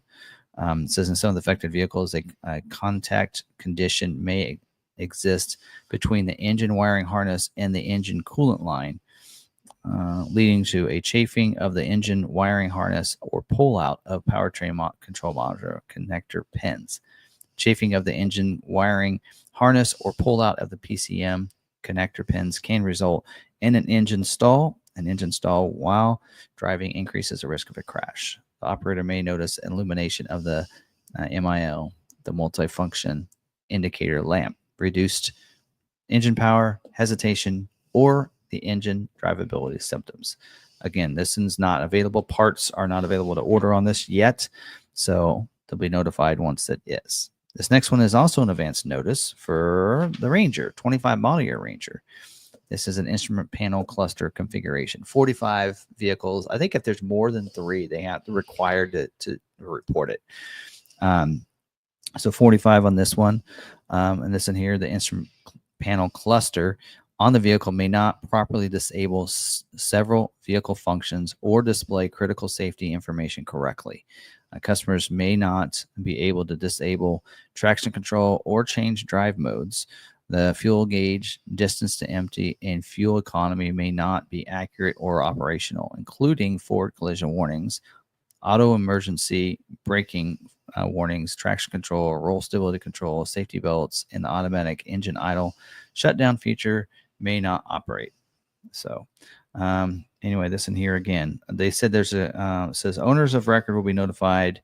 It says in some of the affected vehicles, a contact condition may exist between the engine wiring harness and the engine coolant line, leading to a chafing of the engine wiring harness or pull out of powertrain control module connector pins. Chafing of the engine wiring harness or pull out of the PCM connector pins can result in an engine stall. An engine stall while driving increases the risk of a crash. The operator may notice illumination of the MIL, the multifunction indicator lamp, reduced engine power, hesitation, or the engine drivability symptoms. Again, this is not available. Parts are not available to order on this yet, so they'll be notified once it is. This next one is also an advance notice for the Ranger, 25 model year Ranger. This is an instrument panel cluster configuration. 45 vehicles. I think if there's more than 3, they have to required to report it. So 45 on this one. And this in here, the instrument panel cluster on the vehicle may not properly disable several vehicle functions or display critical safety information correctly. Customers may not be able to disable traction control or change drive modes. The fuel gauge, distance to empty, and fuel economy may not be accurate or operational, including forward collision warnings, auto emergency braking warnings, traction control, roll stability control, safety belts, and the automatic engine idle shutdown feature may not operate. So anyway, this in here again, they said there's a says owners of record will be notified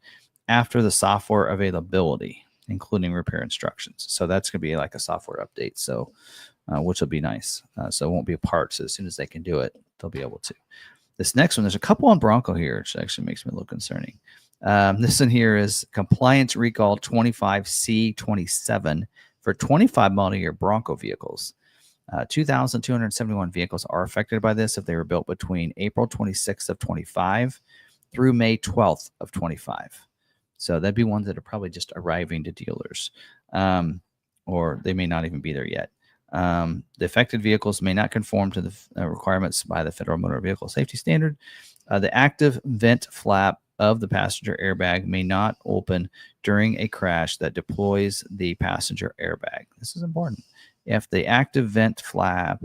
after the software availability, including repair instructions. So that's going to be like a software update. So which will be nice. So it won't be a part. So as soon as they can do it, they'll be able to. This next one, there's a couple on Bronco here, which actually makes me a little concerning. This one here is compliance recall 25C27 for 25 model year Bronco vehicles. 2,271 vehicles are affected by this if they were built between April 26th of 25 through May 12th of 25. So that'd be ones that are probably just arriving to dealers, or they may not even be there yet. The affected vehicles may not conform to the requirements by the Federal Motor Vehicle Safety Standard. The active vent flap of the passenger airbag may not open during a crash that deploys the passenger airbag. This is important. If the active vent flap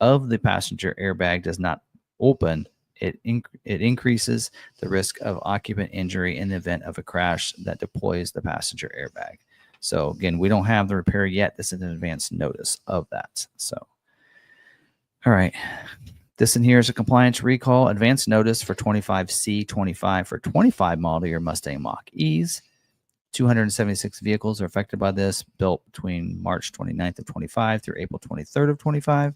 of the passenger airbag does not open, it increases the risk of occupant injury in the event of a crash that deploys the passenger airbag. So again, we don't have the repair yet. This is an advance notice of that. So, all right. This in here is a compliance recall advance notice for 25C25 for 25 model year Mustang Mach-E's. 276 vehicles are affected by this, built between March 29th of 25 through April 23rd of 25.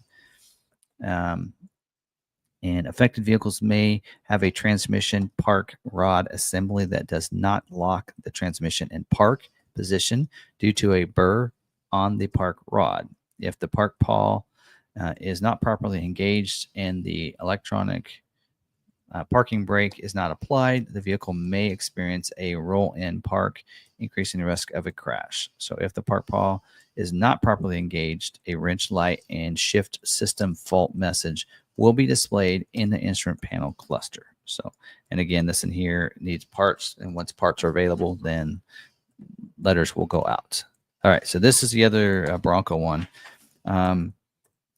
And affected vehicles may have a transmission park rod assembly that does not lock the transmission in park position due to a burr on the park rod. If the park pawl is not properly engaged and the electronic parking brake is not applied, the vehicle may experience a roll-in park, increasing the risk of a crash. So if the park pawl is not properly engaged, a wrench light and shift system fault message will be displayed in the instrument panel cluster. So, and again, this in here needs parts, and once parts are available, then letters will go out. All right, so this is the other Bronco one.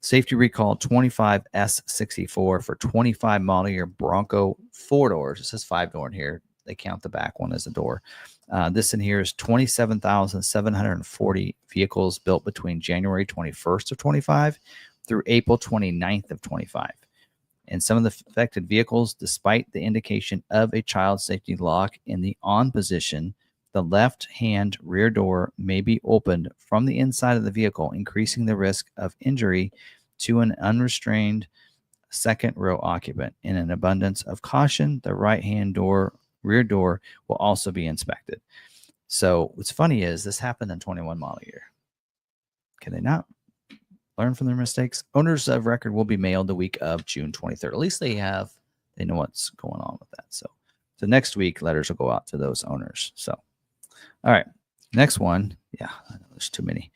Safety recall 25S64 for 25 model year Bronco 4-doors. It says 5-door in here. They count the back one as a door. This in here is 27,740 vehicles built between January 21st of 25 through April 29th of 25. And some of the affected vehicles, despite the indication of a child safety lock in the on position, the left-hand rear door may be opened from the inside of the vehicle, increasing the risk of injury to an unrestrained second row occupant. In an abundance of caution, the right-hand rear door will also be inspected. So what's funny is this happened in 21 model year. Can they not learn from their mistakes? Owners of record will be mailed the week of June 23rd. At least they know what's going on with that. So next week, letters will go out to those owners. So, all right, next one. Yeah, I know there's too many.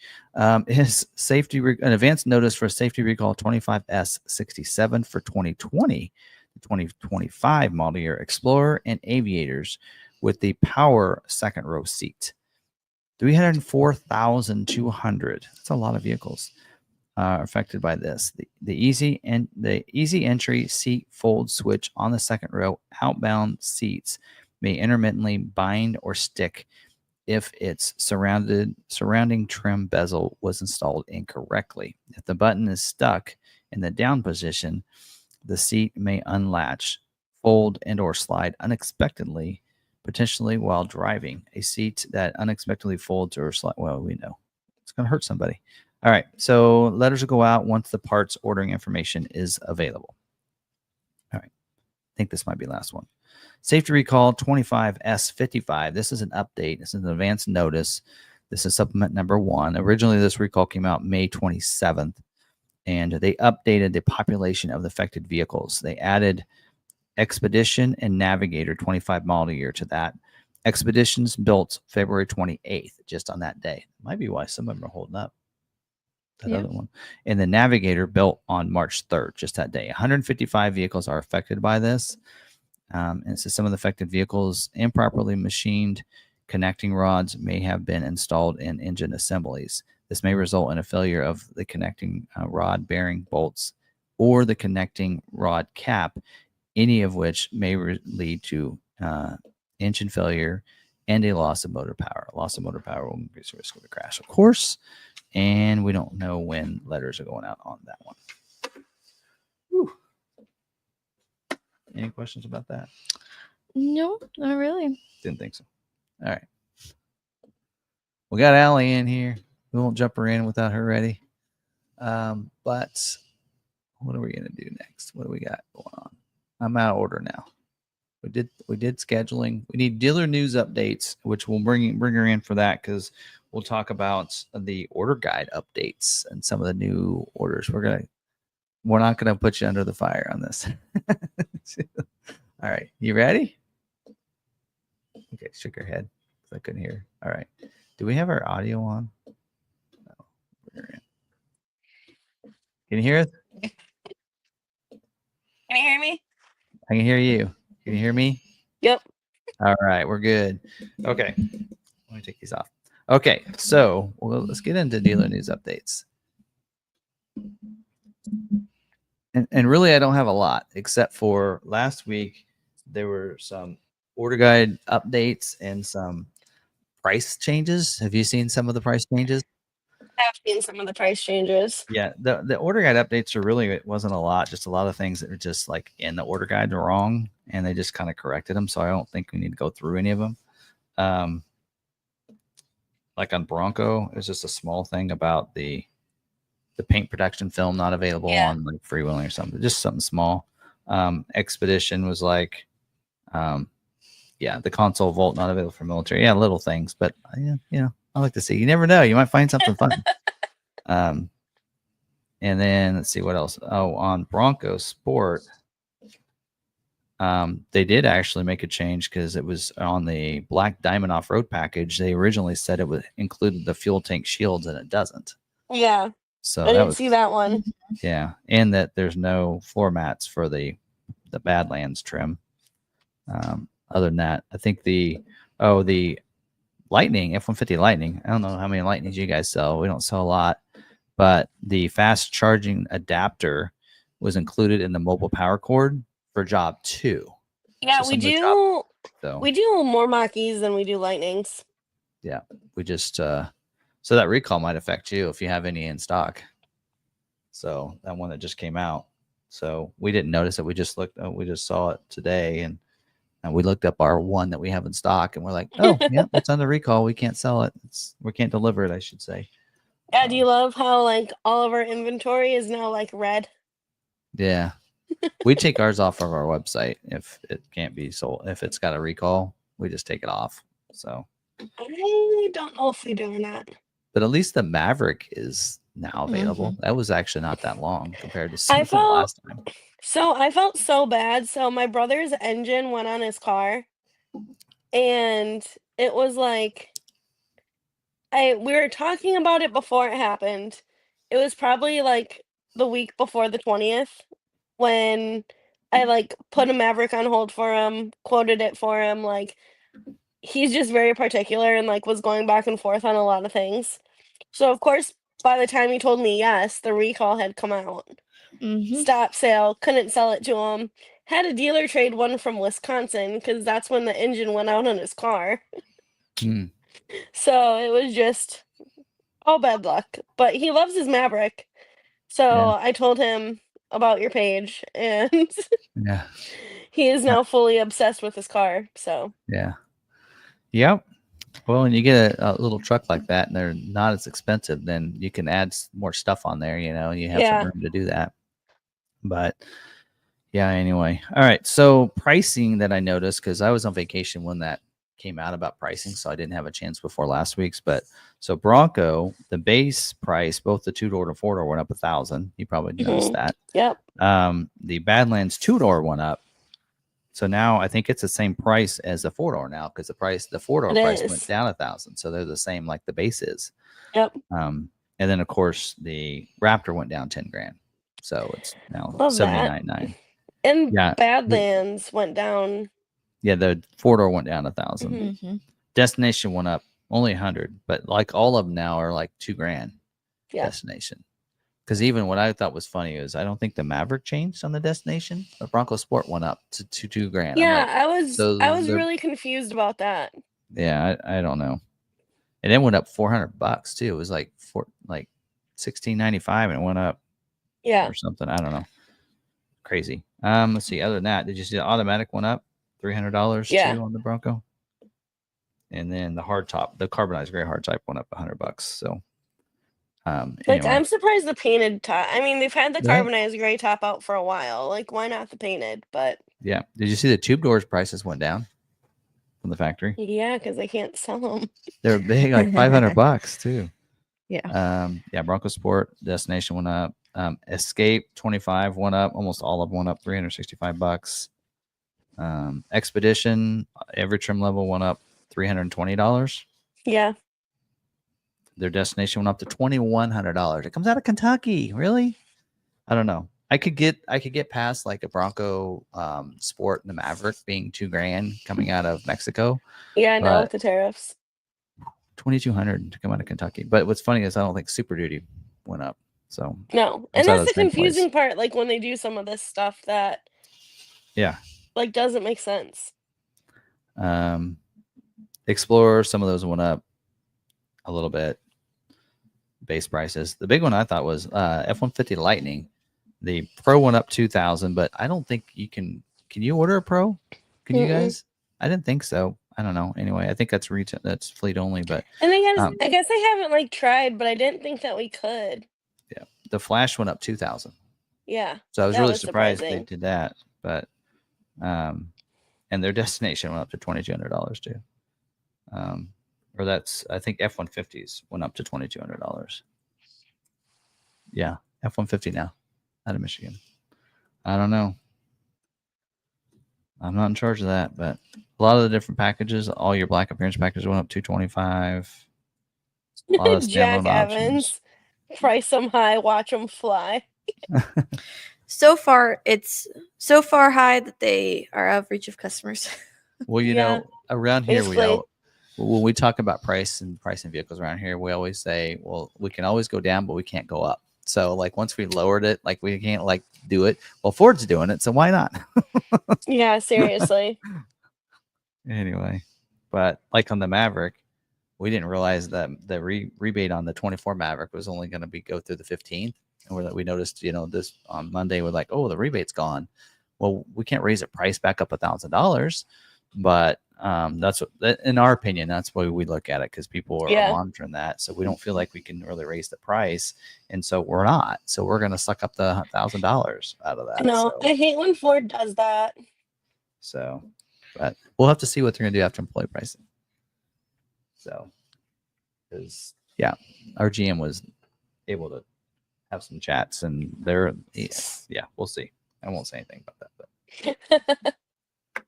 Is an advance notice for safety recall 25S67 for 2020 to 2025 model year Explorer and Aviators with the power second row seat. 304,200. That's a lot of vehicles affected by this. The easy entry seat fold switch on the second row outbound seats may intermittently bind or stick if its surrounding trim bezel was installed incorrectly. If the button is stuck in the down position, the seat may unlatch, fold, and or slide unexpectedly, potentially while driving. A seat that unexpectedly folds or slides, well, we know it's going to hurt somebody. All right, so letters will go out once the parts ordering information is available. All right, I think this might be the last one. Safety recall 25S55. This is an update. This is an advance notice. This is supplement number 1. Originally, this recall came out May 27th, and they updated the population of the affected vehicles. They added Expedition and Navigator 25 model year to that. Expeditions built February 28th, just on that day. Might be why some of them are holding up. That other one. And the Navigator built on March 3rd, just that day. 155 vehicles are affected by this. And so some of the affected vehicles, improperly machined connecting rods may have been installed in engine assemblies. This may result in a failure of the connecting rod bearing bolts or the connecting rod cap, any of which may lead to engine failure and a loss of motor power. Loss of motor power will increase the risk of a crash, of course. And we don't know when letters are going out on that one. Whew. Any questions about that? No, not really. Didn't think so. All right. We got Allie in here. We won't jump her in without her ready. But what are we going to do next? What do we got going on? I'm out of order now. We did scheduling. We need dealer news updates, which we'll bring her in for that, because we'll talk about the order guide updates and some of the new orders. We're not gonna put you under the fire on this. All right, you ready? Okay, shook her head. I couldn't hear. All right, do we have our audio on? No. Can you hear us? Can you hear me? I can hear you. Can you hear me? Yep. All right, we're good. Okay, let me take these off. Okay, so let's get into dealer news updates. And really, I don't have a lot, except for last week, there were some order guide updates and some price changes. Have you seen some of the price changes? I've seen some of the price changes. Yeah, the order guide updates are really, it wasn't a lot, just a lot of things that were just like in the order guide wrong, and they just kind of corrected them. So I don't think we need to go through any of them. Like on Bronco, it's just a small thing about the paint protection film not available on like freewheeling or something, just something small. Expedition was like, the console vault not available for military. Yeah, little things, but I like to see. You never know, you might find something fun. And then let's see what else. Oh, on Bronco Sport, they did actually make a change, because it was on the Black Diamond Off-Road package. They originally said it would include the fuel tank shields, and it doesn't. Yeah. So I didn't see that one. Yeah, and that there's no floor mats for the Badlands trim. Other than that, I think the Lightning, F-150 Lightning, I don't know how many Lightnings you guys sell. We don't sell a lot, but the fast charging adapter was included in the mobile power cord for job 2. Yeah, So we do. So We do more mach-es than we do lightnings. yeah, we just so that recall might affect you if you have any in stock. So that one that just came out. So we didn't notice it. We just saw it today, and we looked up our one that we have in stock, and we're like, oh yeah, it's on the recall. We can't sell it. We can't deliver it, I should say. Yeah, do you love how like all of our inventory is now like red? Yeah. We take ours off of our website if it can't be sold. If it's got a recall, we just take it off. So I don't know if we do or not. but at least the Maverick is now available. That was actually not that long compared to something last time. So I felt so bad. So my brother's engine went on his car, and it was like, we were talking about it before it happened. It was probably like the week before the 20th when I like put a Maverick on hold for him, quoted it for him. Like, he's just very particular and like was going back and forth on a lot of things. So of course, by the time he told me yes, the recall had come out. Stop sale, couldn't sell it to him. Had a dealer trade one from Wisconsin, because that's when the engine went out on his car. So it was just all bad luck. But he loves his Maverick. So I told him about your page, and he is now fully obsessed with his car. So yep. Well, when you get a little truck like that and they're not as expensive, then you can add more stuff on there, and you have some room to do that. But yeah, anyway. All right. So pricing that I noticed, because I was on vacation when that came out about pricing, so I didn't have a chance before last week's. But so Bronco, the base price, both the 2-door and 4-door went up $1,000. You probably noticed that. Yep. The Badlands 2-door went up. So now I think it's the same price as the 4-door now, because the 4-door It price is. went down $1,000. So they're the same like the base is. Yep. And then of course the Raptor went down 10 grand. So it's now Love that. $79,900. And Yeah. Badlands went down. Yeah, the 4-door went down $1,000. Mm-hmm. Destination went up only 100, but like all of them now are like 2 grand. Yeah. Destination. Because even what I thought was funny is I don't think the Maverick changed on the Destination. The Bronco Sport went up to 2 grand. Yeah, I'm like, I was really confused about that. Yeah, I don't know. And it went up $400 too. It was like $1,695 and it went up Yeah. or something. I don't know. Crazy. Let's see. Other than that, did you see the automatic went up $300 too on the Bronco? And then the hardtop, the carbonized gray hardtop went up $100. So Like, anyway. I'm surprised the painted top. I mean, they've had the Right. carbonized gray top out for a while. Like, why not the painted? But Yeah. Did you see the tube doors prices went down from the factory? yeah, because they can't sell them. They're big, like $500 too. Yeah. Yeah. Bronco Sport Destination went up. Escape 25 went up. Almost all of them went up $365. Expedition, every trim level went up $320. Yeah. Their Destination went up to $2,100. It comes out of Kentucky, really? I don't know. I could get past like a Bronco Sport and the Maverick being 2 grand coming out of Mexico. Yeah, I know, with the tariffs. 2,200 to come out of Kentucky. But what's funny is I don't think Super Duty went up. So no, and that's the confusing part. Like when they do some of this stuff that, like doesn't make sense. Explorer, some of those went up a little bit. Base prices. The big one I thought was F-150 Lightning. The Pro went up $2,000, but I don't think you can. Can you order a Pro? Can you guys? I didn't think so. I don't know. Anyway, I think that's retail. That's fleet only. But and I guess I haven't like tried, but I didn't think that we could. Yeah, the Flash went up $2,000. Yeah. So I was really surprised they did that. But and their Destination went up to $2,200 too. Or that's, I think F-150s went up to $2,200. Yeah, F-150 now out of Michigan. I don't know. I'm not in charge of that, but a lot of the different packages, all your black appearance packages went up $225. A lot of Jack Evans, price them high, watch them fly. So far, it's so far high that they are out of reach of customers. Well, you know, around here when we talk about pricing vehicles around here, we always say, well, we can always go down, but we can't go up. So like once we lowered it, like we can't like do it. Well, Ford's doing it, so why not? Yeah, seriously. Anyway, but like on the Maverick, we didn't realize that the rebate on the 24 Maverick was only going to go through the 15th. And we noticed, this on Monday, we're like, oh, the rebate's gone. Well, we can't raise the price back up $1,000, but that's what, in our opinion, that's why we look at it, because people are monitoring that. So we don't feel like we can really raise the price, and so we're not. So we're going to suck up the $1,000 out of that. No, I hate when Ford does that. So, but we'll have to see what they're going to do after employee pricing. So, because our GM was able to have some chats, and we'll see. I won't say anything about that,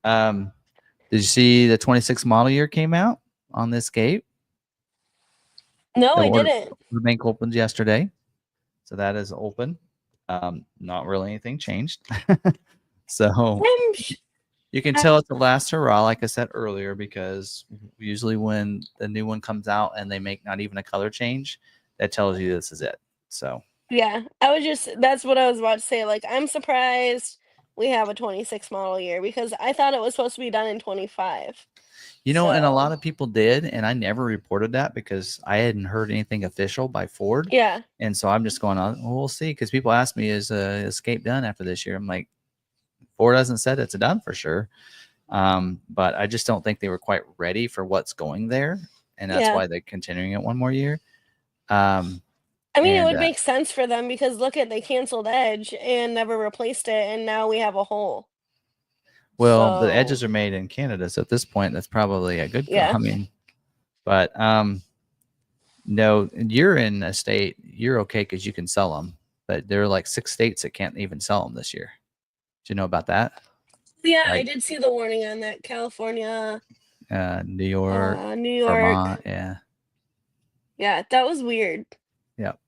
but did you see the 26 model year came out on this gate? No, I didn't. The bank opened yesterday, so that is open. Not really anything changed. So you can tell it's the last hurrah, like I said earlier, because usually when the new one comes out and they make not even a color change, that tells you this is it. So yeah, that's what I was about to say. Like, I'm surprised we have a 26 model year, because I thought it was supposed to be done in 25. And a lot of people did, and I never reported that because I hadn't heard anything official by Ford. Yeah. And so I'm just going on, well, we'll see, because people ask me, is Escape done after this year? I'm like, Ford hasn't said it's done for sure. But I just don't think they were quite ready for what's going there, and that's why they're continuing it one more year. I mean, it would make sense for them, because look they canceled Edge and never replaced it, and now we have a hole. Well, the So, edges are made in Canada, so at this point, that's probably a good. yeah. I mean, but no, you're in a state. You're okay because you can sell them, but there are like 6 states that can't even sell them this year. Do you know about that? Yeah, I Like did see the warning on that. California, New York, New York. Vermont. Yeah. Yeah, that was weird. Yep.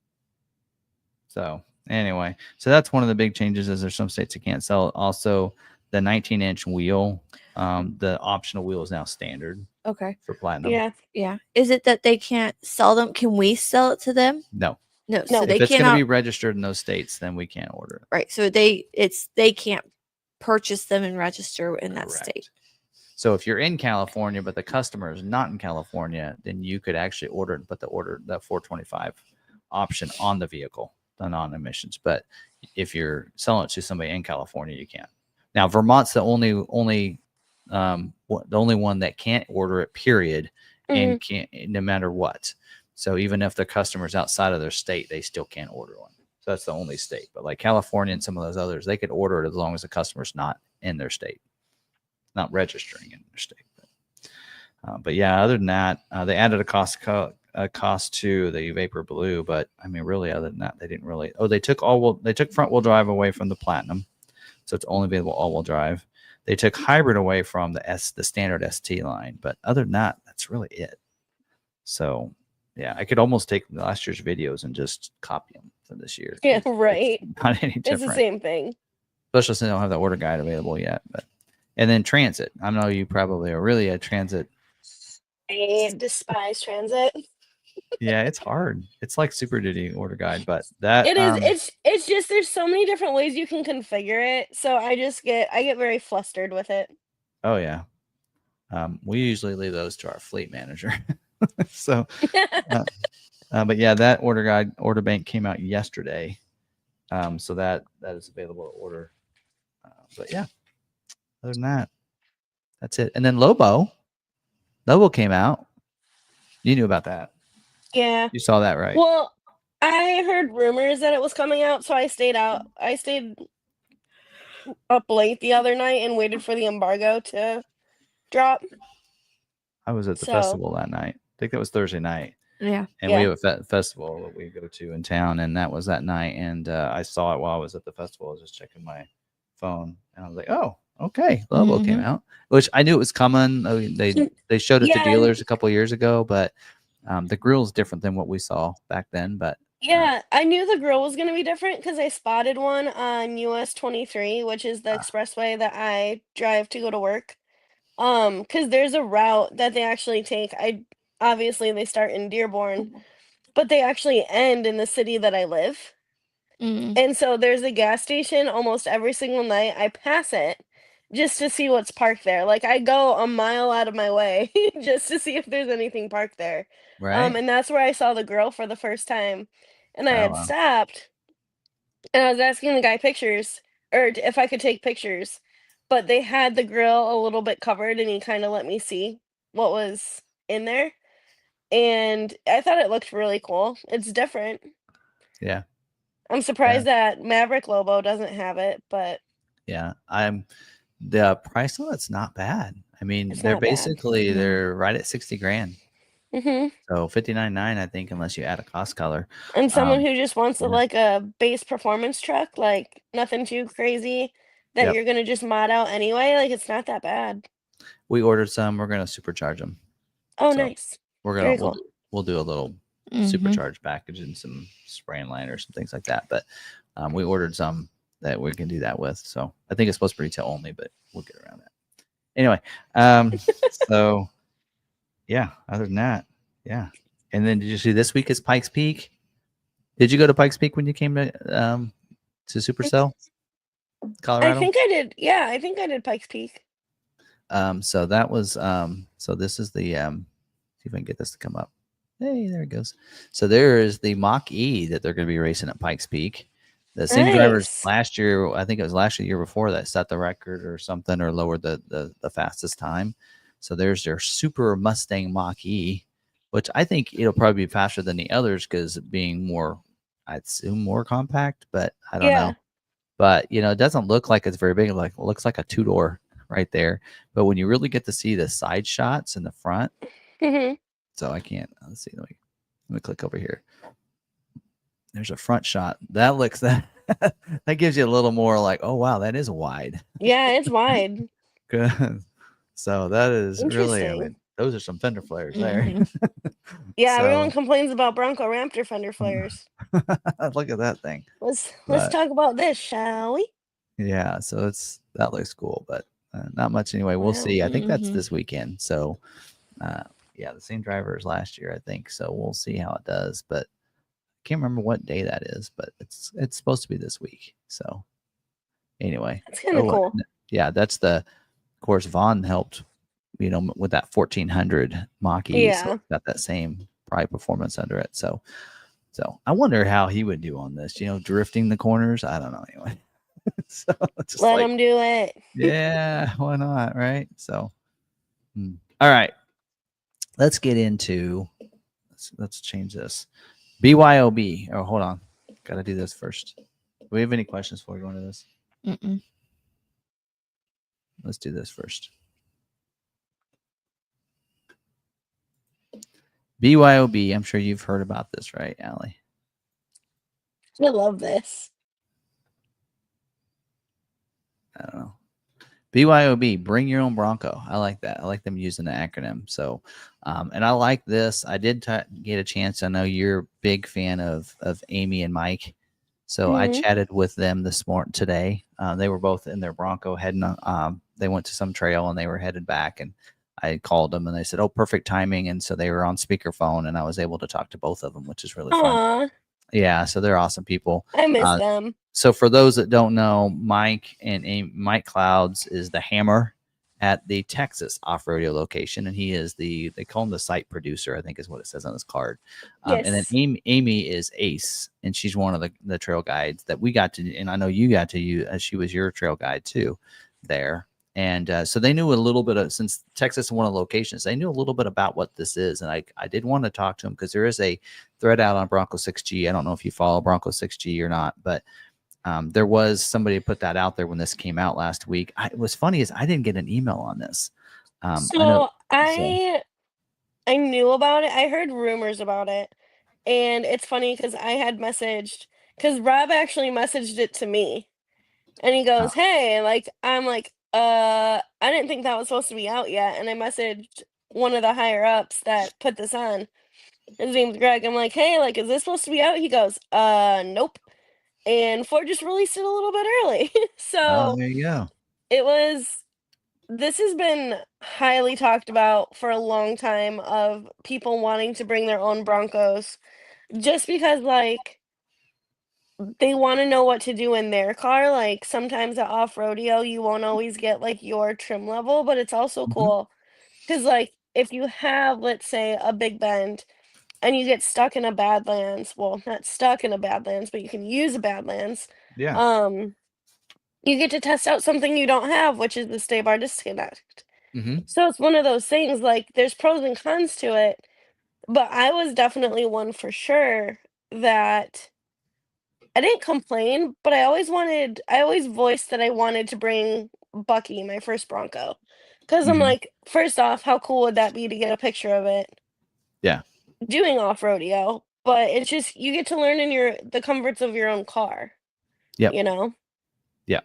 So anyway, so that's one of the big changes is there's some states that can't sell it. Also, the 19-inch wheel, the optional wheel is now standard Okay. for platinum. Yeah. Yeah. Is it that they can't sell them? Can we sell it to them? No. No. No. So they If it's going to cannot. be registered in those states, then we can't order it. Right. So they can't purchase them and register in that state. Correct. So if you're in California, but the customer is not in California, then you could actually order it and put the 425 option on the vehicle, the non-emissions. But if you're selling it to somebody in California, you can't. Now Vermont's the only one that can't order it, period, and can't no matter what. So even if the customer's outside of their state, they still can't order one. So that's the only state. But like California and some of those others, they could order it as long as the customer's not in their state, not registering in their state. But yeah, other than that, they added a cost to the Vapor Blue. But I mean, really, other than that, they didn't really. Oh, they took front wheel drive away from the Platinum, so it's only available all wheel drive. They took hybrid away from the standard ST line. But other than that, that's really it. So yeah, I could almost take last year's videos and just copy them for this year. Yeah, right. It's not any different. It's the same thing. Especially since they don't have the order guide available yet. But and then transit. I know you probably are really a transit. I despise transit. Yeah, it's hard. It's like Super Duty order guide, but that it is. It's just there's so many different ways you can configure it. So I get very flustered with it. Oh yeah. We usually leave those to our fleet manager. So, but yeah, that order bank came out yesterday. So that is available to order. But yeah, other than that, that's it. And then Lobo came out. You knew about that. Yeah. You saw that, right? Well, I heard rumors that it was coming out, so I stayed up late the other night and waited for the embargo to drop. I was at the festival that night. I think that was Thursday night. Yeah. And we have a festival that we go to in town, and that was that night. And I saw it while I was at the festival. I was just checking my phone, and I was like, "Oh, okay, Lobo came out," which I knew it was coming. They showed it to dealers a couple of years ago, but the grill is different than what we saw back then. But yeah, I knew the grill was going to be different because I spotted one on US 23, which is the expressway that I drive to go to work. Because there's a route that they actually take. Obviously they start in Dearborn, but they actually end in the city that I live. And so there's a gas station almost every single night. I pass it just to see what's parked there. Like I go a mile out of my way just to see if there's anything parked there. right, And that's where I saw the grill for the first time. And I had wow. stopped and I was asking the guy pictures or if I could take pictures, but they had the grill a little bit covered and he kind of let me see what was in there. And I thought it looked really cool. It's different. Yeah. I'm surprised that Maverick Lobo doesn't have it, but yeah, the price on it's not bad. I mean, they're basically they're right at 60 grand. So 59.9, I think, unless you add a cost color. And someone who just wants like a base performance truck, like nothing too crazy that you're gonna just mod out anyway. Like it's not that bad. We ordered some. We're gonna supercharge them. Oh, nice. We're gonna we'll do a little supercharge package and some spray and liners and things like that. But we ordered some that we can do that with. So I think it's supposed to be retail only, but we'll get around that. Anyway, so yeah. Other than that, yeah. And then did you see this week is Pikes Peak? Did you go to Pikes Peak when you came to Supercell, Colorado? I think I did. Yeah, I think I did Pikes Peak. So that was so this is the see if I can get this to come up. Hey, there it goes. So there is the Mach-E that they're going to be racing at Pikes Peak. The same drivers last year, I think it was last year before that, set the record or something or lowered the fastest time. So there's their Super Mustang Mach-E, which I think it'll probably be faster than the others because being more, I'd assume more compact, but I don't know. But, you know, it doesn't look like it's very big. It looks like a two-door right there. But when you really get to see the side shots in the front, Mhm. so I can't. Let's see. Let me click over here. There's a front shot that looks that that gives you a little more like, oh wow, that is wide. Yeah, it's wide. Good. So that is really, I Interesting. mean, those are some fender flares there. Mhm. Yeah, everyone So complains about Bronco Raptor fender flares. look at that thing. Let's But talk about this, shall we? yeah, so that looks cool, but not much anyway. We'll Wow. see. I think that's Mhm. this weekend. So yeah, the same driver as last year, I think. So we'll see how it does. But I can't remember what day that is, but it's supposed to be this week. So anyway, That's kind of cool. yeah, that's of course Vaughn helped, with that 1400 mach-e, so Yeah. it's got that same probably performance under it. So I wonder how he would do on this, drifting the corners. I don't know anyway. So it's just Let like, them do it. yeah, why not, right? So all right, let's get into let's change this. BYOB. Oh, hold on, gotta do this first. Do we have any questions before we go into this? Mm-mm. Let's do this first. BYOB. I'm sure you've heard about this, right, Allie? I love this. I don't know. BYOB, bring your own Bronco. I like that. I like them using the acronym. So, and I like this. I did get a chance. I know you're a big fan of Amy and Mike. So I Mhm. chatted with them today. They were both in their Bronco heading. They went to some trail and they were headed back. And I called them and they said, "Oh, perfect timing." And so they were on speakerphone and I was able to talk to both of them, which is really fun. Aw, Yeah, so they're awesome people. I miss them. So for those that don't know, Mike Clouds is the hammer at the Texas off-roadeo location, and he is they call him the site producer, I think is what it says on his card. And then Yes. Amy is Ace, and she's one of the trail guides that we got to, and I know you got to use, as she was your trail guide too there. And so they knew a little bit of, since Texas is one of the locations, they knew a little bit about what this is. And I did want to talk to them because there is a thread out on Bronco 6G. I don't know if you follow Bronco 6G or not, but there was somebody put that out there when this came out last week. It was funny is I didn't get an email on this. I know. So I knew about it. I heard rumors about it. And it's funny because I had messaged, because Rob actually messaged it to me. And he Uh, goes, "Hey," like, I'm like, I didn't think that was supposed to be out yet." And I messaged one of the higher ups that put this on. His name's Greg. I'm like, "Hey, like, is this supposed to be out?" He goes, nope." And Ford just released it a little bit early. oh, So there you go. it was, this has been highly talked about for a long time of people wanting to bring their own Broncos just because, like, they wanna know what to do in their car. Like, sometimes at off-roadeo, you won't always get, like, your trim level, but it's also Hmm. cool because, like, if you have, let's say, a big bend and you get stuck in a Badlands, well, not stuck in a Badlands, but you can use a Badlands, Yeah. um, you get to test out something you don't have, which is the stay bar disconnect. Hmm. So it's one of those things, like, there's pros and cons to it, but I was definitely one for sure that I didn't complain, but I always voiced that I wanted to bring Bucky, my first Bronco, because 'cause I'm Hmm. like, first off, how cool would that be to get a picture of it Yeah. doing off-roadeo? But it's just, you get to learn in the comforts of your own car, Yep. you know? Yeah.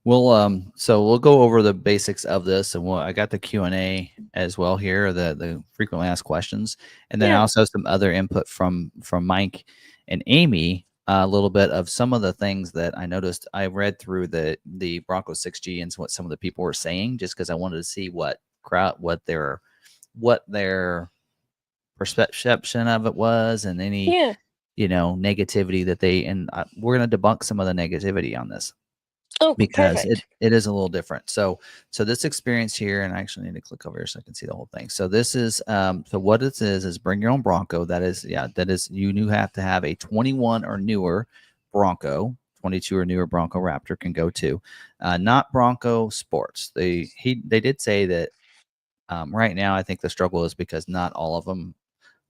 So we'll go over the basics of this, and I got the Q&A as well here, the frequently asked questions, and then Yeah. also some other input from Mike and Amy, a little bit of some of the things that I noticed. I read through the Bronco 6G and what some of the people were saying, just because I wanted to see what their perception of it was, and any Yeah. negativity that we're going to debunk some of the negativity on this Oh, because perfect. it is a little different. So this experience here, and I actually need to click over here so I can see the whole thing. So this is so what this is bring your own Bronco. That is you have to have a 21 or newer Bronco. 22 or newer Bronco Raptor can go to, not Bronco Sports. They did say that right now I think the struggle is because not all of them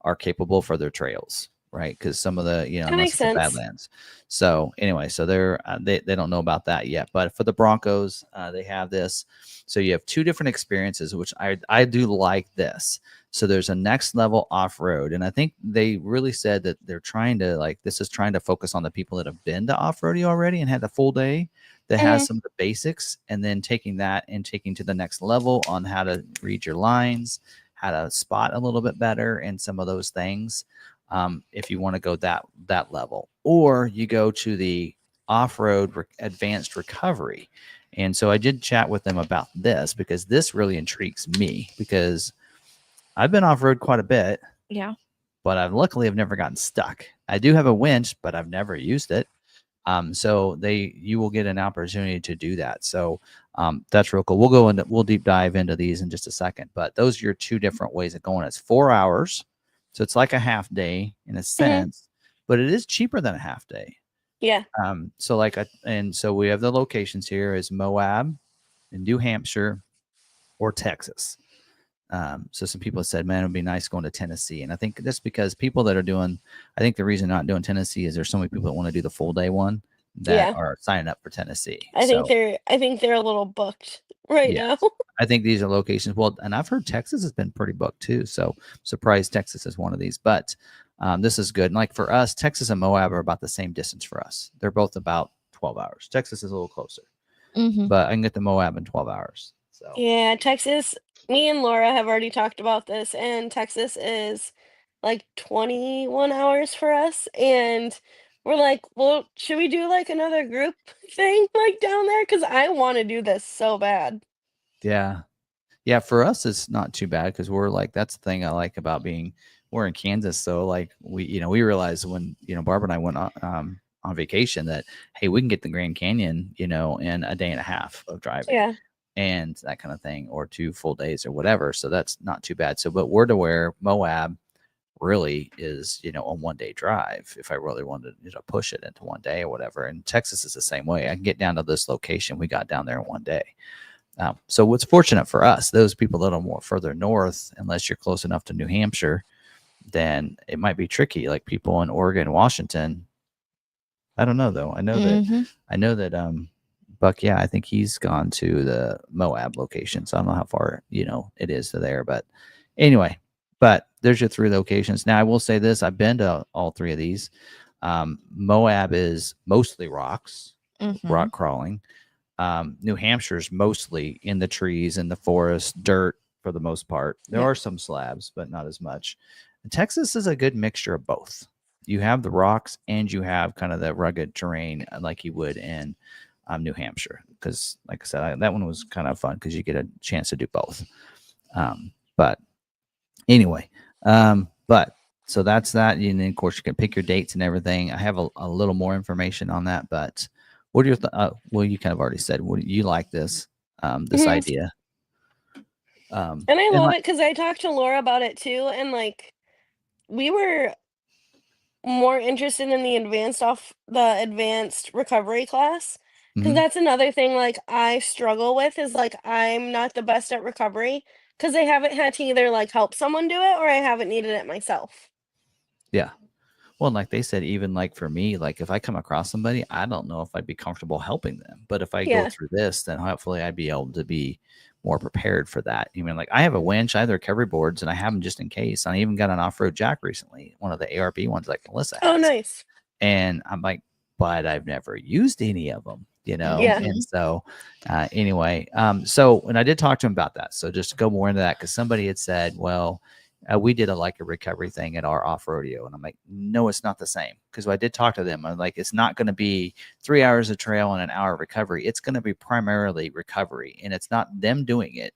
are capable for their trails. right? Because some of the, That unless makes it's a sense. Badlands. So anyway, so they don't know about that yet. But for the Broncos, they have this. So you have two different experiences, which I do like this. So there's a next level off road, and I think they really said that they're trying to this is trying to focus on the people that have been to off roading already and had a full day that has Mhm. some of the basics, and then taking that and taking to the next level on how to read your lines, how to spot a little bit better, and some of those things. If you want to go that level, or you go to the off-road advanced recovery. And so I did chat with them about this because this really intrigues me because I've been off-road quite a bit, Yeah. but luckily I've never gotten stuck. I do have a winch, but I've never used it. So you will get an opportunity to do that. So that's real cool. We'll deep dive into these in just a second, but those are your two different ways of going. It's 4 hours. So it's like a half day in a Mhm. sense, but it is cheaper than a half day. Yeah. And so we have the locations here is Moab in New Hampshire or Texas. So some people said, man, it would be nice going to Tennessee. And I think that's because people that are I think the reason not doing Tennessee is there's so many people that want to do the full day one that Yeah. are signing up for Tennessee. I think they're a little booked right Yeah, now. I think these are locations. Well, and I've heard Texas has been pretty booked too. So surprised Texas is one of these, but this is good. And like for us, Texas and Moab are about the same distance for us. They're both about 12 hours. Texas is a little closer, but I can get to Moab in 12 hours. So Yeah, Texas, me and Laura have already talked about this, and Texas is like 21 hours for us. And we're like, well, should we do like another group thing like down there? Because I want to do this so bad. yeah. Yeah, for us, it's not too bad because we're like, that's the thing I like about we're in Kansas. So like we realized when, Barbara and I went on vacation that, hey, we can get the Grand Canyon, in a day and a half of driving Yeah. and that kind of thing, or 2 full days or whatever. So that's not too bad. So, but we're to where Moab really is, a 1 day drive if I really wanted to push it into 1 day or whatever. And Texas is the same way. I can get down to this location. We got down there in 1 day. So what's fortunate for us, those people that are more further north, unless you're close enough to New Hampshire, then it might be tricky. Like people in Oregon, Washington. I don't know though. I know that Buck, yeah, I think he's gone to the Moab location. So I don't know how far, it is to there. But anyway, but there's your 3 locations. Now I will say this, I've been to all 3 of these. Moab is mostly rocks, rock crawling. New Hampshire's mostly in the trees, in the forest, dirt for the most part. There are some slabs, but not as much. And Texas is a good mixture of both. You have the rocks and you have kind of the rugged terrain like you would in New Hampshire. Because, like I said, that one was kind of fun because you get a chance to do both. But anyway, but so that's that. And then, of course, you can pick your dates and everything. I have a little more information on that, but what are your well, you kind of already said, what do you like this Mhm. idea? And I And love like, it because I talked to Laura about it too. And like, we were more interested in the advanced recovery class because mhm, that's another thing like I struggle with is like I'm not the best at recovery because I haven't had to either like help someone do it or I haven't needed it myself. yeah. Well, and like they said, even like for me, like if I come across somebody, I don't know if I'd be comfortable helping them. But if I go Yeah. through this, then hopefully I'd be able to be more prepared for that. Even like I have a winch, I have the recovery boards, and I have them just in case. I even got an off-road jack recently, one of the ARB ones like Melissa Oh, has. nice. And I'm like, but I've never used any of them, Yeah. And so, anyway, so and I did talk to him about that. So just to go more into that, because somebody had said, well, we did a recovery thing at our off-roadeo, and I'm like, no, it's not the same. Because I did talk to them, I'm like, it's not going to be 3 hours of trail and an hour of recovery. It's going to be primarily recovery, and it's not them doing it.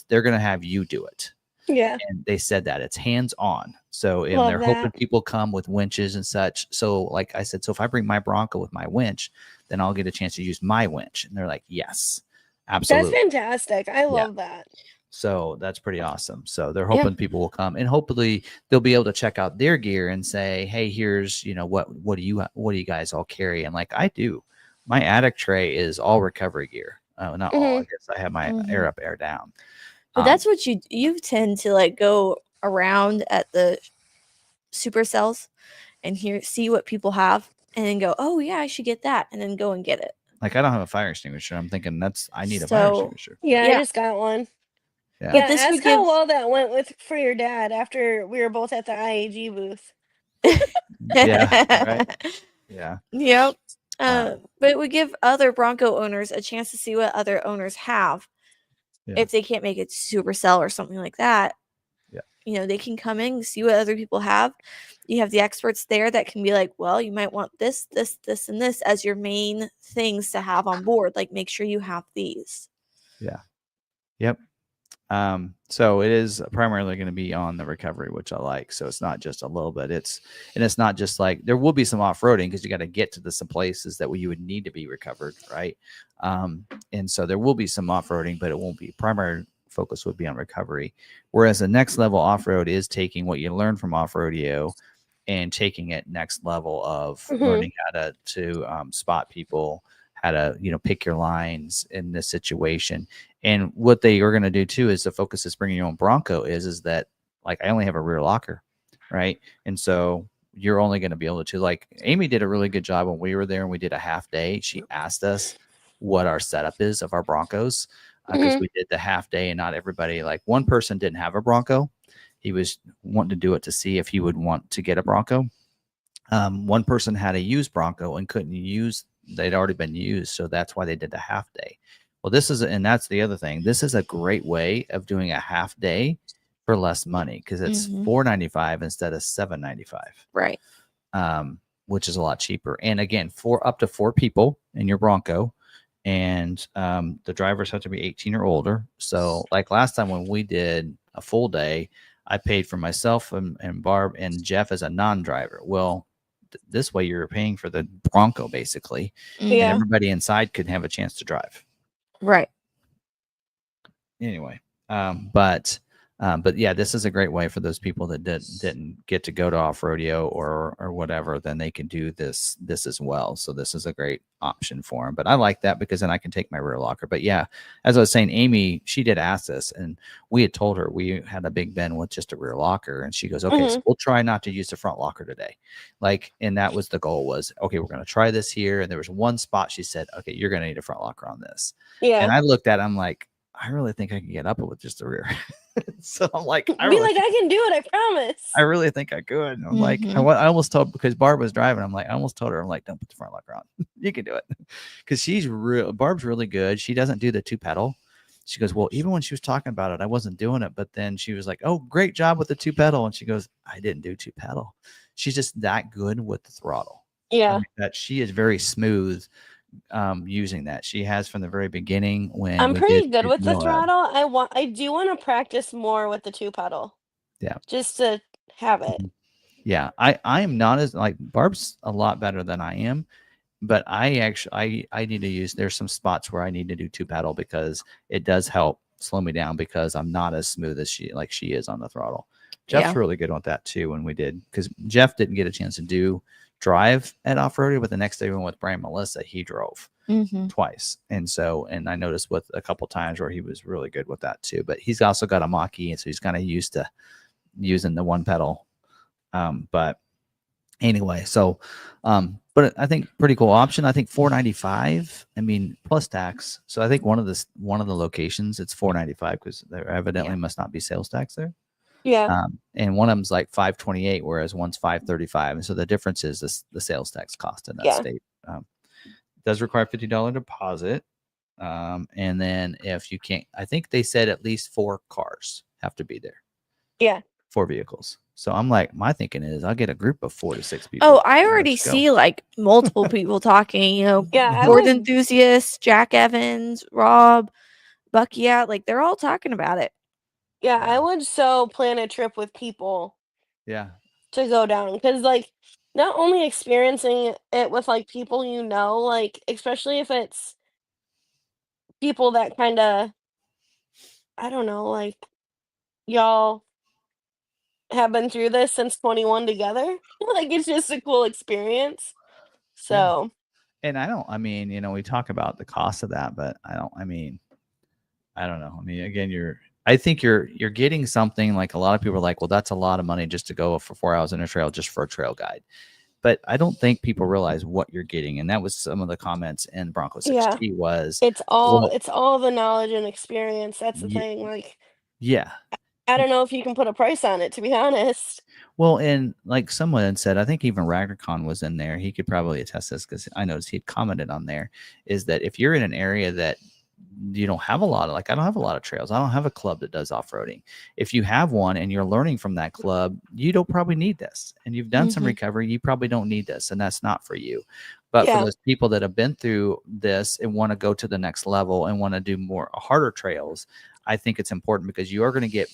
They're going to have you do it. Yeah. And they said that it's hands on. So, and Love they're hoping that. people come with winches and such. So, like I said, so if I bring my Bronco with my winch, then I'll get a chance to use my winch. And they're like, yes, That's absolutely. fantastic. I Yeah. love that. So that's pretty awesome. So they're hoping people will come, and hopefully they'll be able to check out their gear and say, hey, here's, what do you guys all carry? And like I do, my attic tray is all recovery gear. Not all, I Mhm. guess I have my air up, air down. But that's what you tend to like go around at the supercells and see what people have, and then go, oh yeah, I should get that, and then go and get it. Like I don't have a fire extinguisher. I'm thinking I need a fire So- extinguisher. Yeah, I Yeah. just got one. Yeah. Yeah, this would ask how give- well that went for your dad after we were both at the IAG booth. Yeah. Right. Yeah. Yep. Uh, But it would give other Bronco owners a chance to see what other owners have. Yeah. If they can't make it super sell or something like that, Yeah. you know, they can come in and see what other people have. You have the experts there that can be like, well, you might want this, this, this, and this as your main things to have on board. Like, make sure you have these. Yeah. Yep. So it is primarily going to be on the recovery, which I like. So it's not just a little bit. It's not just like there will be some off-roading because you got to get to some places that you would need to be recovered, right? And so there will be some off-roading, but it won't be primary focus would be on recovery. Whereas the next level off-road is taking what you learn from off-roadeo and taking it next level of learning how to spot people, how to pick your lines in this situation. And what they are going to do too is the focus is bringing your own Bronco is that like I only have a rear locker, right? And so you're only going to be able to like Amy did a really good job when we were there and we did a half day. She asked us what our setup is of our Broncos because we did the half day and not everybody, like one person didn't have a Bronco. He was wanting to do it to see if he would want to get a Bronco. One person had a used Bronco and couldn't use, they'd already been used. So that's why they did the half day. Well, and that's the other thing. This is a great way of doing a half day for less money because it's $4.95 instead of $7.95. Right. Which is a lot cheaper. And again, for up to 4 people in your Bronco, and the drivers have to be 18 or older. So like last time when we did a full day, I paid for myself and Barb and Jeff as a non-driver. Well, this way you're paying for the Bronco basically, and everybody inside could have a chance to drive. Right. Anyway, but yeah, this is a great way for those people that didn't get to go to off-roadeo or whatever. Then they can do this as well. So this is a great option for them. But I like that because then I can take my rear locker. But yeah, as I was saying, Amy, she did ask us, and we had told her we had a Big Ben with just a rear locker, and she goes, "Okay, so we'll try not to use the front locker today." Like, and that was the goal was, okay, we're going to try this here. And there was one spot she said, "Okay, you're going to need a front locker on this." Yeah. And I looked at it, I'm like, I really think I can get up with just the rear. So I'm like, I can do it. I promise. I really think I could. And I'm like, I almost told, because Barb was driving, I'm like, I almost told her, I'm like, don't put the front locker on. You can do it. Because Barb's really good. She doesn't do the 2-pedal. She goes, well, even when she was talking about it, I wasn't doing it. But then she was like, oh, great job with the 2-pedal. And she goes, I didn't do 2-pedal. She's just that good with the throttle. Yeah. I mean, that she is very smooth using that. She has from the very beginning when I'm pretty good with the throttle. I do want to practice more with the 2-pedal. Yeah. Just to have it. Yeah. I am not as like Barb's a lot better than I am, but I actually I need to use, there's some spots where I need to do 2-pedal because it does help slow me down because I'm not as smooth as she is on the throttle. Jeff's really good with that too when we did, because Jeff didn't get a chance to drive at off-roading, but the next day we went with Brian and Melissa, he drove twice. And I noticed with a couple times where he was really good with that too, but he's also got a mach-e, and so he's kind of used to using the 1 pedal. But anyway, so but I think pretty cool option. I think $4.95, I mean, plus tax. So I think one of the locations it's $4.95 because there evidently must not be sales tax there. Yeah. And one of them's like $5.28, whereas one's $5.35. And so the difference is the sales tax cost in that state. It does require $50 deposit. And then if you can't, I think they said at least 4 cars have to be there. Yeah. 4 vehicles. So I'm like, my thinking is I'll get a group of 4 to 6 people. Oh, I already see like multiple people talking, Ford enthusiasts, Jack Evans, Rob, Bucky out, like they're all talking about it. Yeah, I would plan a trip with people. Yeah. To go down, because like not only experiencing it with like people like especially if it's people that kind of, I don't know, like y'all have been through this since 21 together. Like it's just a cool experience. So. And I mean, we talk about the cost of that, but I don't know. I mean, again, I think you're getting something like a lot of people are like, well, that's a lot of money just to go for 4 hours in a trail just for a trail guide. But I don't think people realize what you're getting, and that was some of the comments in Bronco Yeah. 6T was, It's all well, it's all the knowledge and experience. That's the ye- thing. Like, yeah. I don't know if you can put a price on it, to be honest. Well, and like someone had said, I think even RaggerCon was in there. He could probably attest this because I noticed he had commented on there. Is that if you're in an area that you don't have a lot of, like, I don't have a lot of trails. I don't have a club that does off-roading. If you have one and you're learning from that club, you don't probably need this. And you've done some Mhm. recovery, you probably don't need this, and that's not for you. But for Yeah. those people that have been through this and want to go to the next level and want to do more harder trails, I think it's important because you are going to get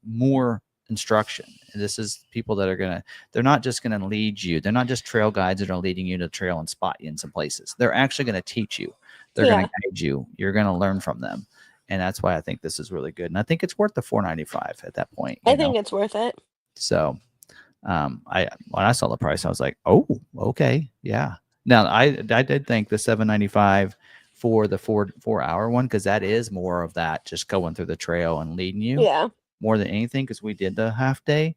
more instruction. And this is people that are they're not just going to lead you. They're not just trail guides that are leading you to the trail and spot you in some places. They're actually going to teach you. They're going Yeah. to guide you. You're going to learn from them. And that's why I think this is really good. And I think it's worth the $495 at that point, I think it's worth it. So I when I saw the price, I was like, oh, okay. Yeah. Now I did think the $795 for the 4 hour one, because that is more of that just going through the trail and leading you Yeah. more than anything, because we did the half day.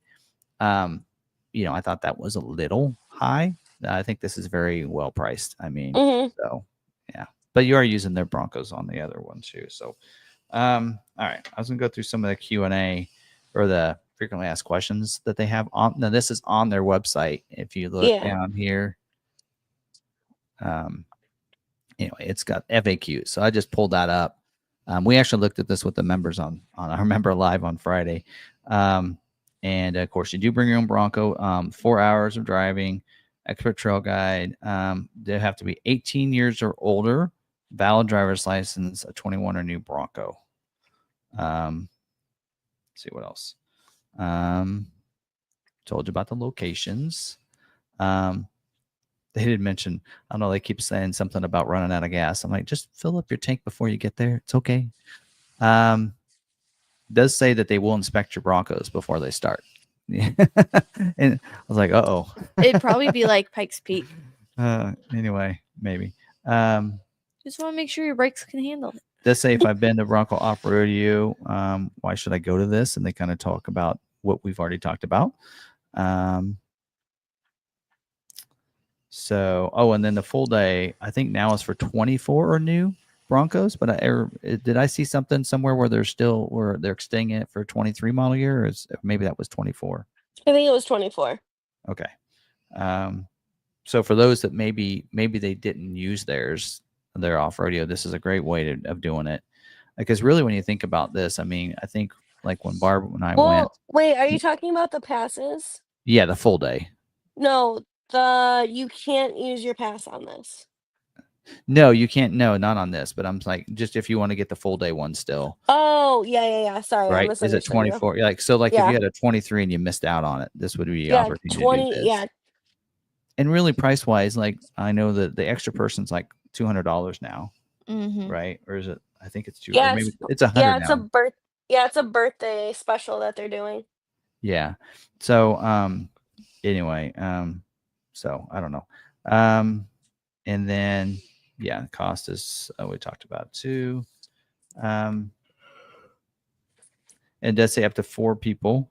I thought that was a little high. I think this is very well priced. I mean, Mhm. so yeah. But you are using their Broncos on the other one too. So all right. I was gonna go through some of the Q&A or the frequently asked questions that they have on. Now this is on their website. If you look Yeah. down here, anyway, it's got FAQ. So I just pulled that up. We actually looked at this with the members on our member live on Friday. And of course, you do bring your own Bronco. 4 hours of driving, expert trail guide. They have to be 18 years or older, valid driver's license, a 21 or new Bronco. See what else. Told you about the locations. They did mention, I don't know, they keep saying something about running out of gas. I'm like, just fill up your tank before you get there. It's okay. Does say that they will inspect your Broncos before they start. And I was like, uh-oh. It'd probably be like Pikes Peak. Anyway, maybe. Just want to make sure your brakes can handle it. Does say if I've been to Bronco Off-Roadeo, why should I go to this? And they kind of talk about what we've already talked about. And then the full day, I think now is for 24 or new Broncos. But did I see something somewhere where they're extending it for 23 model year? Or maybe that was 24. I think it was 24. Okay. So for those that maybe they didn't use their off-roadeo, this is a great way of doing it. Because really, when you think about this, I mean, I think like when Barb and I went. Well, wait, are you talking about the passes? Yeah, the full day. No, you can't use your pass on this. No, you can't. No, not on this. But I'm like, just if you want to get the full day one still. Oh, yeah. Sorry, I Right? Is it misunderstood 24? you. Like, so like if Yeah. you had a 23 and you missed out on it, this would be the Yeah, opportunity to do 20. this. Yeah, And really price wise, like I know that the extra person's like $200 now, Mm-hmm. right? Or is it? I think it's 200. yeah, Maybe it's 100 now. it's a birthday special that they're doing. Yeah. So anyway, so I don't know. And then yeah, cost is we talked about too. It does say up to 4 people.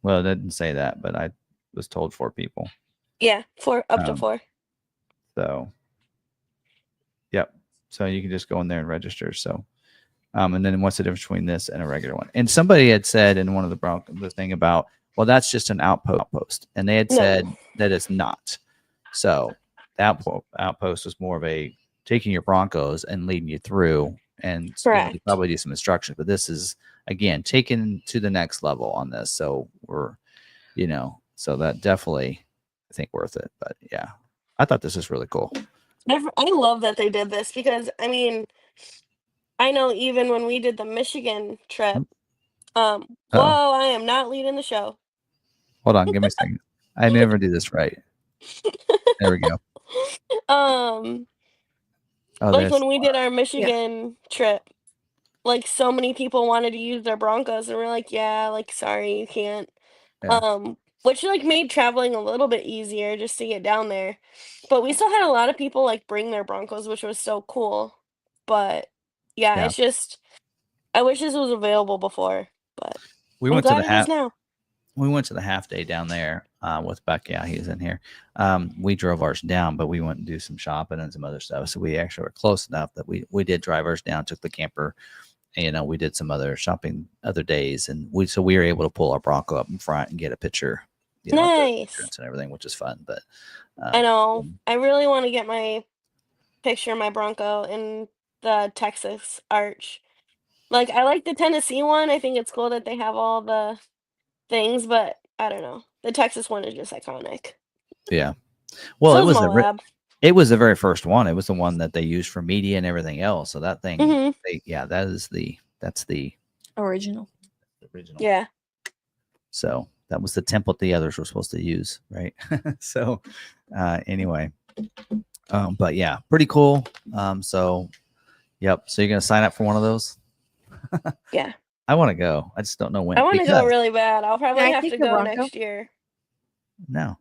Well, it didn't say that, but I was told 4 people. Yeah, up to 4. So, yep. So you can just go in there and register. So, and then what's the difference between this and a regular one? And somebody had said in one of the thing about, well, that's just an outpost, and they had said that it's not. So that outpost was more of a taking your Broncos and leading you through, and you probably do some instruction. But this is again taken to the next level on this. So we're, so that definitely I think worth it. But yeah, I thought this was really cool. I love that they did this because I mean, I know even when we did the Michigan trip. Whoa, I am not leading the show. Hold on, give me a second. I never do this right. There we go. Like when we did our Michigan trip, like so many people wanted to use their Broncos, and we're like, yeah, like sorry, you can't. Yeah. Which like made traveling a little bit easier just to get down there. But we still had a lot of people like bring their Broncos, which was so cool. But yeah, it's just I wish this was available before, but We I'm went to glad the it is now. we went to the half day down there with Buck. Yeah, he's in here. We drove ours down, but we went and do some shopping and some other stuff. So we actually were close enough that we did drive ours down, took the camper. And, you know, we did some other shopping other days, and we were able to pull our Bronco up in front and get a picture, you know, at the Nice. entrance and everything, which is fun. But I know. I really want to get my picture of my Bronco in the Texas arch. Like, I like the Tennessee one. I think it's cool that they have all the things, but I don't know. The Texas one is just iconic. yeah, well, So it is was Moab. it was the very first one. It was the one that they used for media and everything else. So that thing, Mhm. that's the Original. original. Yeah. So that was the template the others were supposed to use, right? So anyway, but yeah, pretty cool. So yep. So you're gonna sign up for one of those? Yeah. I want to go. I just don't know when. I want to go Because really bad. I'll probably I have take to the go Bronco? next year. no.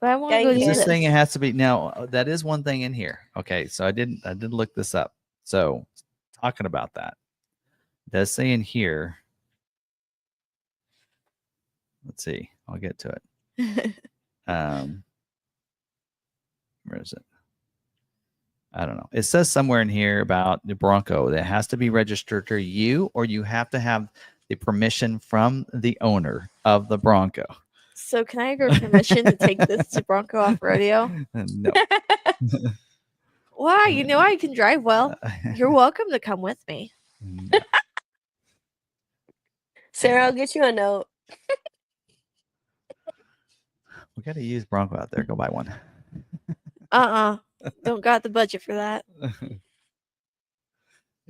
But I want Yeah, to go you Is do this can. thing? It has to be now. That is one thing in here. Okay, so I did look this up. So talking about that, it does say in here. Let's see. I'll get to it. Where is it? I don't know. It says somewhere in here about the Bronco that has to be registered to you, or you have to have the permission from the owner of the Bronco. So can I have your permission to take this to Bronco Off-Roadeo? No. Wow, you know I can drive well. You're welcome to come with me. No. Sarah, I'll get you a note. We got to use Bronco out there. Go buy one. Don't got the budget for that.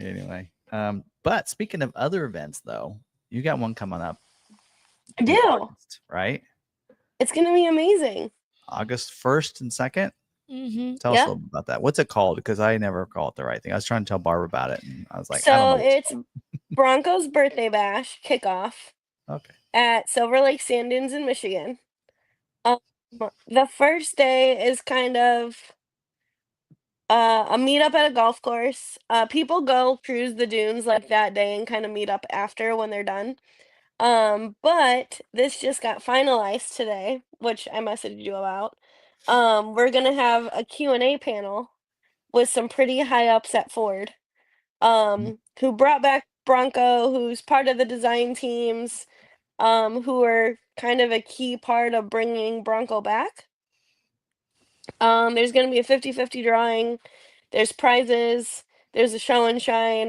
Anyway, but speaking of other events, though, you got one coming up. I in do. August, right? It's going to be amazing. August 1st and 2nd. Mm-hmm. Tell us a little bit about that. What's it called? Because I never call it the right thing. I was trying to tell Barbara about it, and I was like, I don't know. So it's Bronco's birthday bash kickoff Okay. at Silver Lake Sand Dunes in Michigan. The first day is kind of a meetup at a golf course. People go cruise the dunes like that day and kind of meet up after when they're done. But this just got finalized today, which I messaged you about. We're gonna have a Q&A panel with some pretty high ups at Ford, who brought back Bronco, who's part of the design teams, who are kind of a key part of bringing Bronco back. There's gonna be a 50-50 drawing. There's prizes. There's a show and shine.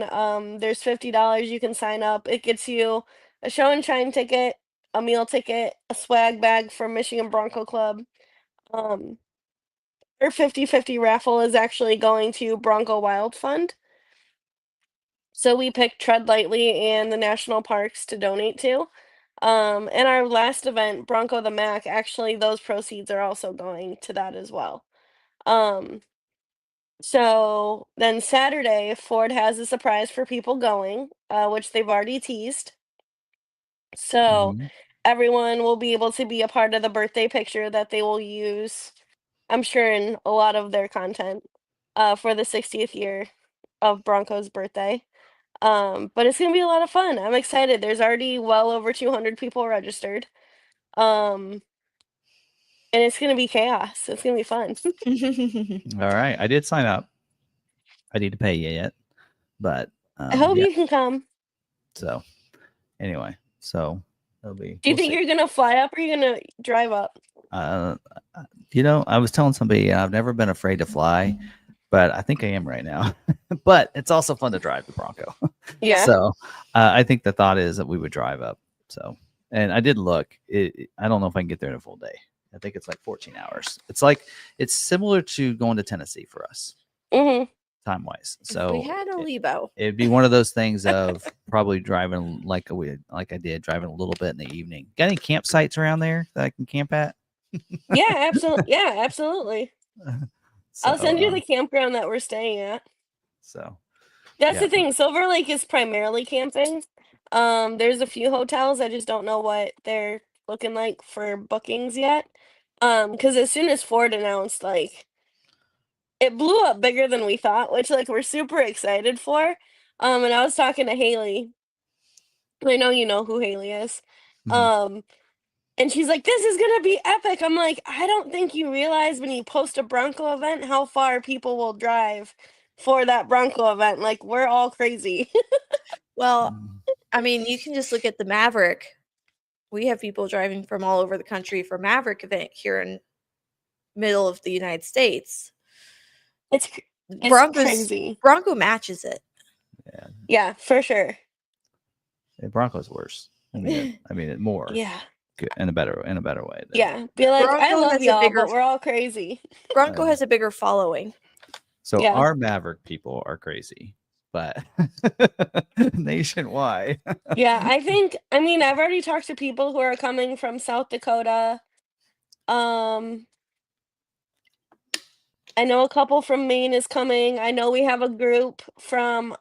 There's $50 you can sign up. It gets you a show and shine ticket, a meal ticket, a swag bag from Michigan Bronco Club. Our 50-50 raffle is actually going to Bronco Wild Fund. So we picked Tread Lightly and the national parks to donate to. And our last event, Bronco the Mac, actually those proceeds are also going to that as well. So then Saturday, Ford has a surprise for people going, which they've already teased. So Mhm. everyone will be able to be a part of the birthday picture that they will use, I'm sure, in a lot of their content for the 60th year of Bronco's birthday. But it's gonna be a lot of fun. I'm excited. There's already well over 200 people registered. And it's gonna be chaos. It's gonna be fun. All right. I did sign up. I need to pay you yet, but I hope yeah. you can come. So anyway, so it'll be. Do you We'll think see. you're gonna fly up or you're gonna drive up? You know, I was telling somebody I've never been afraid to fly, but I think I am right now. But it's also fun to drive the Bronco. Yeah. So I think the thought is that we would drive up. So, and I did look. I don't know if I can get there in a full day. I think it's like 14 hours. It's similar to going to Tennessee for us, Mm-hmm. time wise. If So we had a Lebo. it'd be one of those things of probably driving like I did, driving a little bit in the evening. Got any campsites around there that I can camp at? Yeah, absolutely. Yeah, absolutely. So, I'll send you the campground that we're staying at. so That's yeah. the thing. Silver Lake is primarily camping. There's a few hotels. I just don't know what they're looking like for bookings yet. Because as soon as Ford announced, like, it blew up bigger than we thought, which like we're super excited for. And I was talking to Haley. I know you know who Haley is. Mhm. And she's like, "This is gonna be epic." I'm like, "I don't think you realize when you post a Bronco event how far people will drive for that Bronco event. Like, we're all crazy." Well, Mhm. I mean, you can just look at the Maverick. We have people driving from all over the country for Maverick event here in middle of the United States. It's Broncos crazy. Bronco matches it. Yeah. Yeah, for sure. Broncos worse. It more Yeah. good in a better way. Yeah. Be like, "I Bronco love has a y'all, bigger but we're all crazy." Bronco has a bigger following. So Yeah. our Maverick people are crazy, but nationwide. Yeah, I mean, I've already talked to people who are coming from South Dakota. Um, I know a couple from Maine is coming. I know we have a group from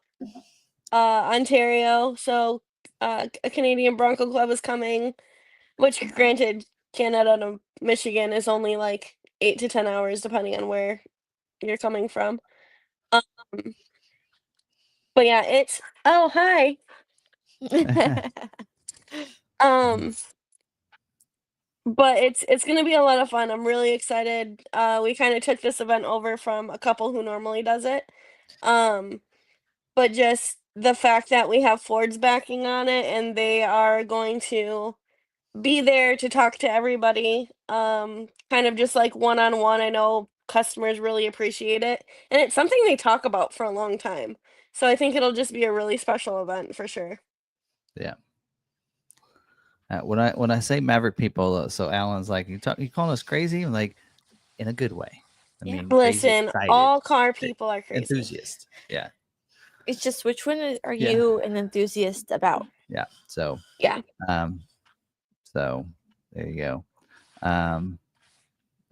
Ontario, so a Canadian Bronco Club is coming, which granted, Canada to Michigan is only like 8 to 10 hours depending on where you're coming from. Um, but yeah, it's oh, hi. Um, but it's gonna be a lot of fun. I'm really excited. We kind of took this event over from a couple who normally does it. Um, but just the fact that we have Ford's backing on it and they are going to be there to talk to everybody, kind of just like one on one. I know customers really appreciate it, and it's something they talk about for a long time. So I think it'll just be a really special event for sure. Yeah. When I say Maverick people, so Alan's like, you calling us crazy? I'm like, in a good way. I Yeah. mean, crazy, Listen, excited, all car people are crazy. enthusiast. Yeah. It's just which one are Yeah. you an enthusiast about? Yeah. So, Yeah. um, so there you go. Um,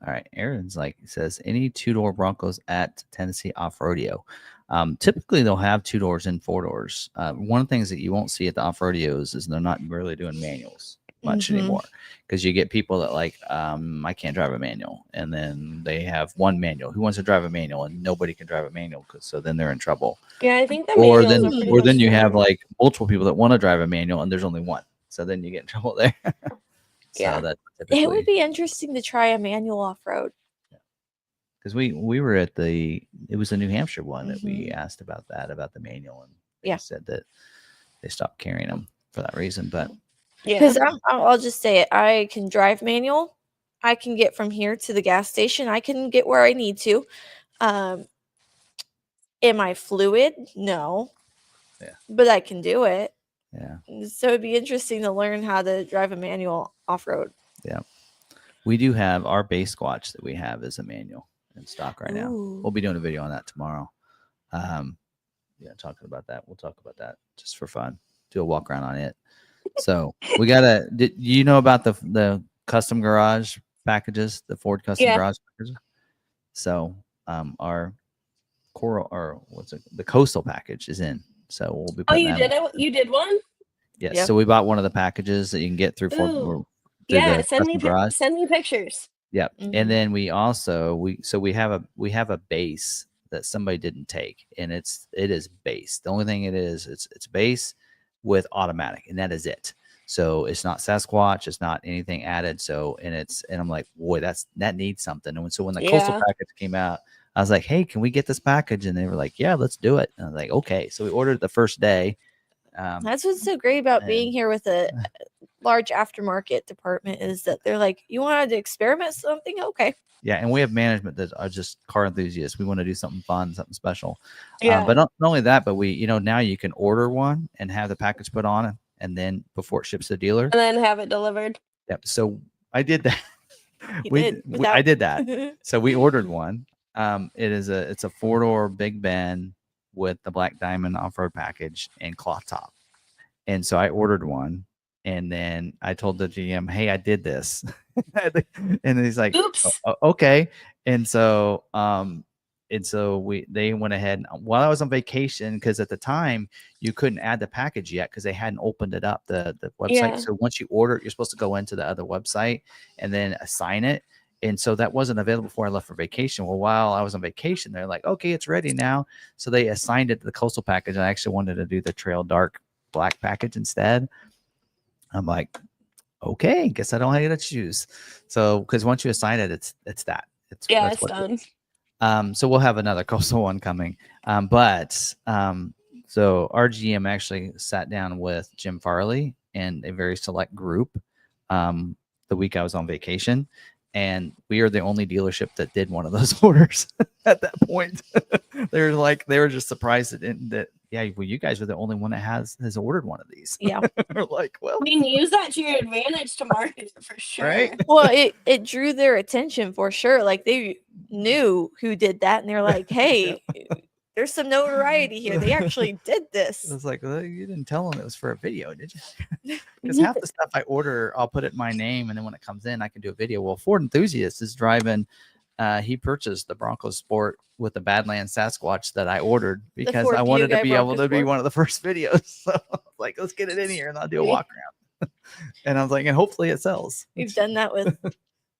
all right. Aaron's like says, any two-door Broncos at Tennessee Off-Roadeo. Typically, they'll have 2 doors and 4 doors. One of the things that you won't see at the off-roadeos is they're not really doing manuals much anymore, because you get people that like, I can't drive a manual, and then they have one manual. Who wants to drive a manual? And nobody can drive a manual, so then they're in trouble. Yeah, I think the Or manuals then, are pretty or much then you the have norm. like multiple people that want to drive a manual, and there's only one, so then you get in trouble there. So Yeah. that It typically, would be interesting to try a manual off-road. because we were at it was the New Hampshire one that we asked about the manual, and they said that they stopped carrying them for that reason. But Yeah. Because I'll just say it. I can drive manual. I can get from here to the gas station. I can get where I need to. Am I fluid? No. Yeah. But I can do it. yeah, So it'd be interesting to learn how to drive a manual off-road. yeah, we do have our base squatch that we have is a manual in stock right now. Ooh. We'll be doing a video on that tomorrow. Talking about that. We'll talk about that just for fun. Do a walk around on it. So we gotta. Did you know about the custom garage packages, the Ford custom garage packages? So our coral, or what's it, the coastal package is in. So we'll be Oh, putting you that did in. it? You did one? Yes. Yep. So we bought one of the packages that you can get through Ford, Ooh. through Yeah, the custom garage. send me pictures. Yep. And then we also we have a base that somebody didn't take, and it is base. The only thing it's base with automatic, and that is it. So it's not Sasquatch, it's not anything added. So and I'm like, boy, that needs something. And so when the coastal package came out, I was like, hey, can we get this package? And they were like, yeah, let's do it. And I was like, okay. So we ordered it the first day. That's what's so great about being here with a large aftermarket department, is that they're like, you wanted to experiment something? Okay. Yeah, and we have management that are just car enthusiasts. We want to do something fun, something special. Yeah. But not only that, but we, now you can order one and have the package put on it, and then before it ships to the dealer. And then have it delivered. Yep. So I did that. I did that. So we ordered one. It's a 4-door Big Ben with the Black Diamond off-road package and cloth top. And so I ordered one, and then I told the GM, hey, I did this. And he's like, oops. Okay. And so they went ahead, and while I was on vacation, because at the time you couldn't add the package yet because they hadn't opened it up, the website. So once you order it, you're supposed to go into the other website and then assign it. And so that wasn't available before I left for vacation. Well, while I was on vacation, they're like, okay, it's ready now. So they assigned it to the coastal package. I actually wanted to do the trail dark black package instead. I'm like, okay, guess I don't have to choose. So, because once you assign it, it's that. Yeah, That's it's what it is. done. So we'll have another coastal one coming. So our GM actually sat down with Jim Farley and a very select group the week I was on vacation. And we are the only dealership that did one of those orders at that point. They were just surprised that yeah, well, you guys are the only one that has ordered one of these. Yeah. We're like, well, I mean, use that to your advantage to market it for sure. Right? Well, it drew their attention for sure. Like they knew who did that, and they're like, "Hey, there's some notoriety here. They actually did I this." was like, well, you didn't tell them it was for a video, did you? Because half the stuff I order, I'll put it in my name, and then when it comes in, I can do a video. Well, Ford Enthusiast is driving. He purchased the Bronco Sport with the Badlands Sasquatch that I ordered because Ford I wanted to Buick be able Bronco to be Sport. one of the first videos. So I was like, let's get it in here and I'll do a walk around. And I was like, and hopefully it sells. We've done that with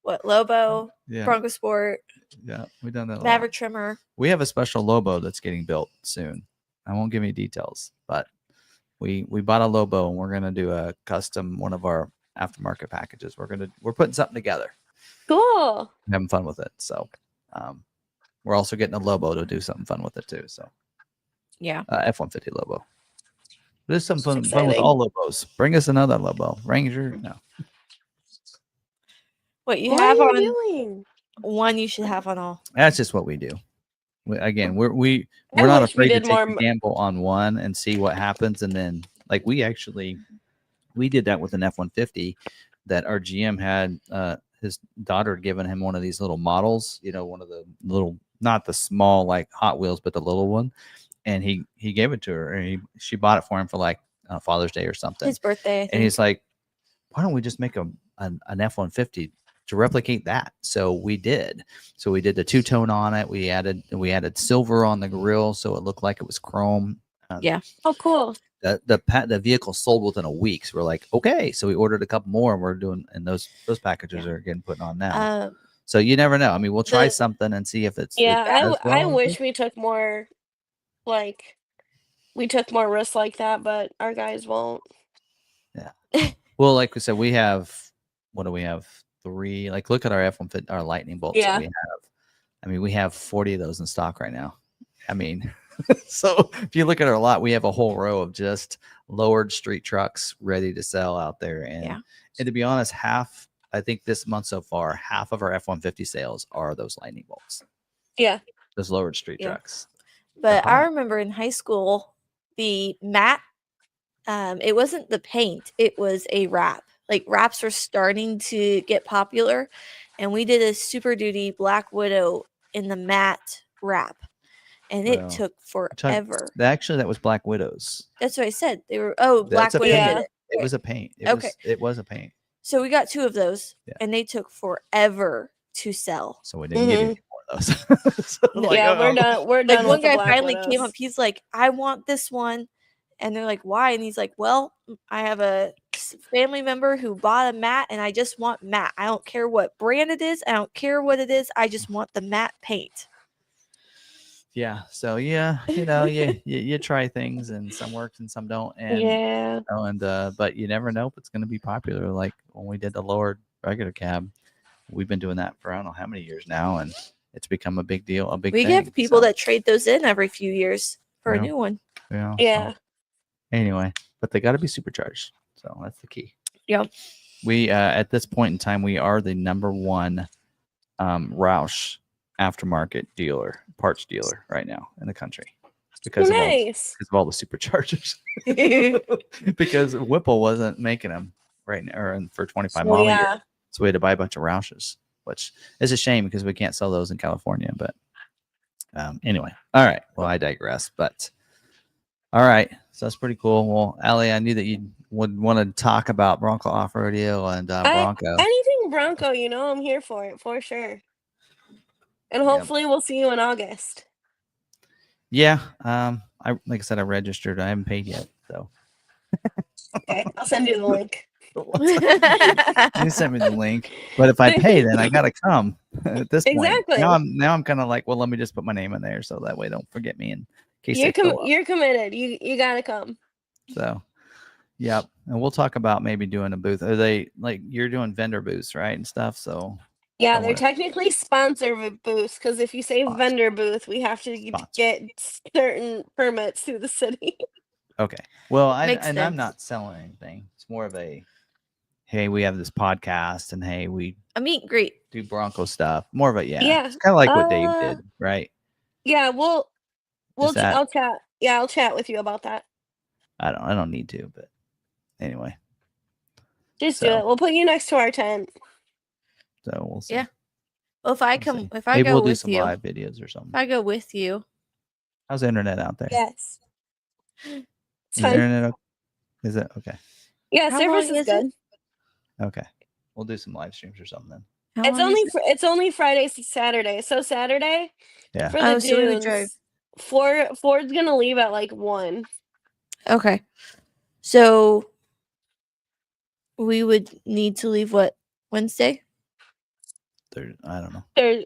what Lobo, Yeah, Bronco Sport, yeah, we've done that. A lot. Maverick Trimmer. We have a special Lobo that's getting built soon. I won't give any details, but we bought a Lobo and we're gonna do a custom one of our aftermarket packages. We're putting something together. Cool. I'm having fun with it. So we're also getting a Lobo to do something fun with it too. So Yeah. F-150 Lobo. There's some fun with Exciting. all Lobos. Bring us another Lobo. Ranger, no. What you What have are on you doing? one, you should have on all. That's just what we do. We're I not wish we afraid to did take a more- gamble on one and see what happens. And then, like, we did that with an F-150 that our GM had. His daughter had given him one of these little models, one of the little, not the small like Hot Wheels, but the little one. And he gave it to her, and she bought it for him for like Father's Day or something. His birthday, I think. And he's like, why don't we just make an F-150 to replicate that? So we did. So we did the two-tone on it. We added silver on the grill so it looked like it was chrome. Yeah. Oh, cool. The vehicle sold within a week. So we're like, okay. So we ordered a couple more, and we're doing, and those packages are getting put on now. So you never know. I mean, we'll try something and see if it's Yeah, I well. wish we took more, like, risks like that, but our guys won't. Yeah. Well, like we said, we have, what do we have? 3. Like, look at our F-150, our lightning bolts that we have. I mean, we have 40 of those in stock right now. I mean, so if you look at our lot, we have a whole row of just lowered street trucks ready to sell out there. And to be honest, I think this month so far, half of our F-150 sales are those lightning bolts. Yeah. Those lowered street trucks. But I remember in high school, the matte, it wasn't the paint, it was a wrap. Like wraps were starting to get popular, and we did a Super Duty Black Widow in the matte wrap, and it took forever. Actually, that was Black Widows. That's what I said. They were That's Black Widow did it. It was a paint. It was a paint. So we got 2 of those, and they took forever to sell. So we didn't get any more of those. So we're done. We're done. Like one with the guy Black finally Widows. came up. He's like, "I want this one," and they're like, "Why?" And he's like, "Well, I have a family member who bought a matte, and I just want matte. I don't care what brand it is. I don't care what it is. I just want the matte paint." Yeah. So you try things, and some works and some don't. And but you never know if it's going to be popular. Like when we did the lowered regular cab, we've been doing that for I don't know how many years now, and it's become a big deal. We have people that trade those in every few years for a new one. Yeah. Yeah. So, anyway, but they got to be supercharged. So that's the key. Yep. We at this point in time, we are the #1 Roush aftermarket parts dealer right now in the country because of all the superchargers. Because Whipple wasn't making them right now or for 25 model year, so we had to buy a bunch of Roushes, which is a shame because we can't sell those in California. But anyway, all right. Well, I digress. But all right, so that's pretty cool. Well, Allie, I knew that you would want to talk about Bronco Off-Roadeo and Bronco. Anything Bronco, I'm here for it for sure. And hopefully we'll see you in August. Yeah. Like I said, I registered. I haven't paid yet. So okay, I'll send you the link. You sent me the link, but if I pay, then I gotta come. At this point, Exactly. now I'm kind of like, well, let me just put my name in there so that way don't forget me in case they fill up. You're committed. You gotta come. So, yep, and we'll talk about maybe doing a booth. Are they like you're doing vendor booths, right, and stuff? So Yeah, I they're wanna technically sponsor booths because if you say sponsor. vendor booth, we have to Sponsor. get certain permits through the city. Okay, well, Makes I'm sense. not selling anything. It's more of a hey, we have this podcast, and hey, we A meet and greet. do Bronco stuff. More of a Yeah. It's kind of like what Dave did, right? Yeah, we'll Is that I'll chat. Yeah, I'll chat with you about that. I don't need to, but anyway. Just do So- it. We'll put you next to our tent. So we'll see. Yeah. Well, if I We'll come, see. if I Maybe go we'll do with some you, live videos or something. if I go with you, How's the internet out there? Yes. Is It's the fine. internet is it okay? Yeah, How service long is is it? Okay. Okay. We'll do some live streams or something then. how It's long only is it? it's only Fridays to Saturday. So Saturday Yeah. for the So we would drive. dunes. Ford's gonna leave at like 1. Okay. So we would need to leave what, Wednesday? I don't know. There,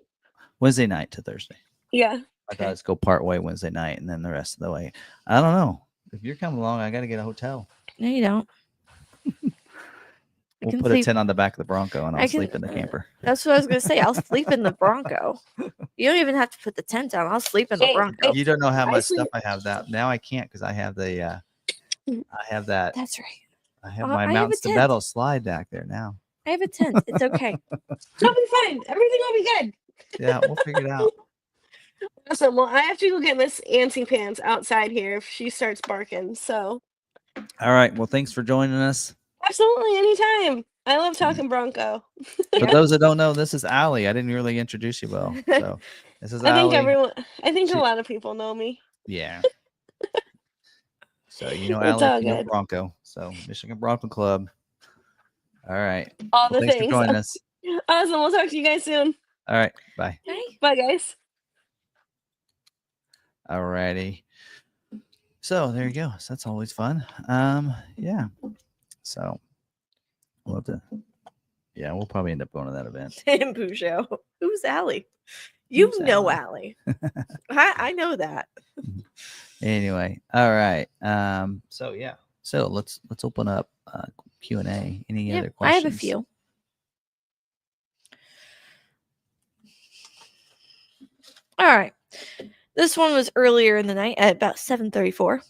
Wednesday night to Thursday. yeah. I thought let's go part way Wednesday night and then the rest of the way. I don't know. If you're coming along, I got to get a hotel. No, you don't. We'll can put a sleep- tent on the back of the Bronco and I I'll can- sleep in the camper. That's what I was gonna say. I'll sleep in the Bronco. You don't even have to put the tent down. I'll sleep in the Hey, Bronco. You don't know how I much sleep- stuff I have that now. I can't because I have the I have that That's right. I have I my have a mountains to tent. metal slide back there now. I have a tent. It's okay. It'll be fine. Everything will be good. Yeah, we'll figure it out. Awesome. Well, I have to go get Miss Antsy Pants outside here if she starts barking. So All right. Well, thanks for joining us. absolutely anytime. I love talking Bronco. For those that don't know, this is Allie. I didn't really introduce you well. So this is I think Allie. I think She- a lot of people know me. Yeah. So you know It's Allie, all you know good. Bronco. So Michigan Bronco Club. All right. All Well, the thanks for things. joining us. Awesome. We'll talk to you guys soon. All right. Bye. Bye. Bye, guys. All righty. So there you go. So that's always fun. Yeah. So we'll have to. Yeah, we'll probably end up going to that event. Bamboo show. Who's Allie? You Who's know Allie? Allie. I know that. Anyway, all right. So yeah. So let's open up Q&A. Any Yeah, other I have questions? a few. All right. This one was earlier in the night at about 7:34.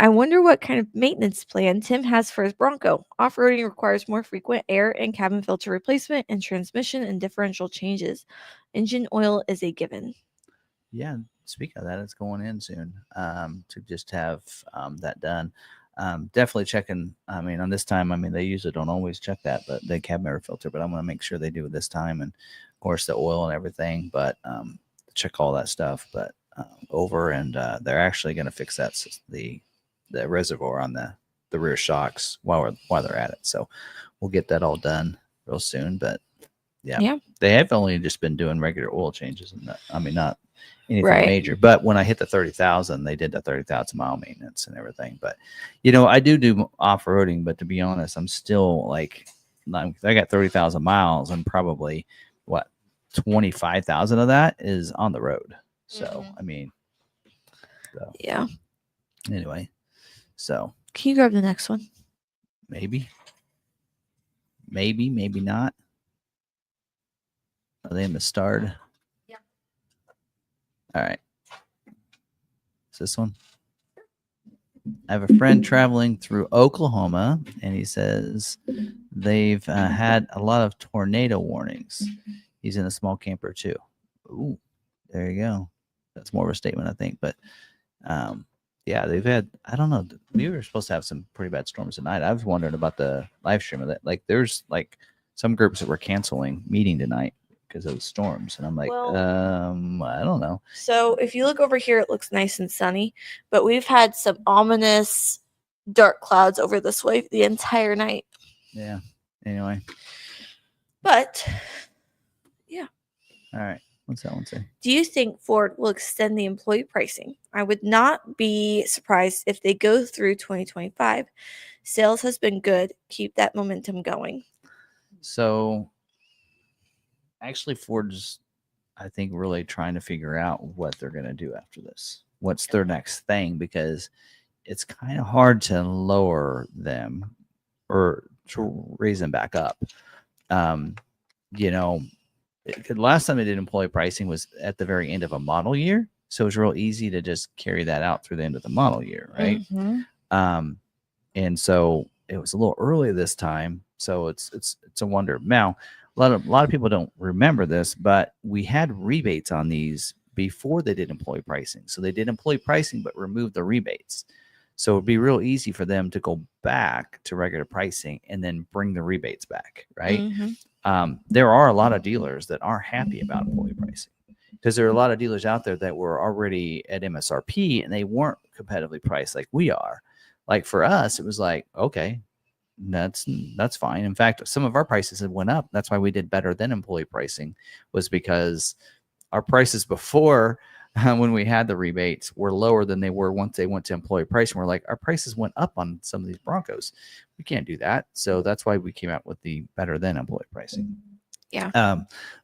I wonder what kind of maintenance plan Tim has for his Bronco. Off-roading requires more frequent air and cabin filter replacement and transmission and differential changes. Engine oil is a given. Yeah. Speaking of that, it's going in soon to just have that done. Definitely checking. I mean, on this time, I mean, they usually don't always check that, but the cabin air filter, but I'm going to make sure they do it this time. And of course the oil and everything, but check all that stuff, but over and they're actually going to fix that, the reservoir on the rear shocks while they're at it. So we'll get that all done real soon, but yeah. They have only just been doing regular oil changes and not anything Right. major. But when I hit the 30,000, they did the 30,000 mile maintenance and everything. But I do off-roading, but to be honest, I'm still like, I got 30,000 miles and probably 25,000 of that is on the road. So I mean, Yeah. anyway, so Can you grab the next one? maybe not. Are they in the starred? Yeah. All right. Is this one? I have a friend traveling through Oklahoma, and he says they've had a lot of tornado warnings. He's in a small camper too. Ooh, there you go. That's more of a statement, I think. But yeah, they've had, I don't know. We were supposed to have some pretty bad storms tonight. I was wondering about the live stream of that. Like, there's like some groups that were canceling meeting tonight because of the storms. And I'm like, Well, I don't know. So if you look over here, it looks nice and sunny, but we've had some ominous dark clouds over this way the entire night. Yeah. Anyway. But All right. What's that one say? Do you think Ford will extend the employee pricing? I would not be surprised if they go through 2025. Sales has been good. Keep that momentum going. So actually, Ford's, I think, really trying to figure out what they're going to do after this. What's their next thing? Because it's kind of hard to lower them or to raise them back up. You know, the last time they did employee pricing was at the very end of a model year. So it was real easy to just carry that out through the end of the model year, right? And so it was a little early this time. So it's a wonder. Now, a lot of people don't remember this, but we had rebates on these before they did employee pricing. So they did employee pricing, but removed the rebates. So it'd be real easy for them to go back to regular pricing and then bring the rebates back, right? There are a lot of dealers that aren't happy about employee pricing because there are a lot of dealers out there that were already at MSRP and they weren't competitively priced like we are. Like for us, it was like, okay, that's fine. In fact, some of our prices have went up. That's why we did better than employee pricing, was because our prices before when we had the rebates were lower than they were once they went to employee pricing. We're like, our prices went up on some of these Broncos. We can't do that. So that's why we came out with the better than employee pricing. Yeah.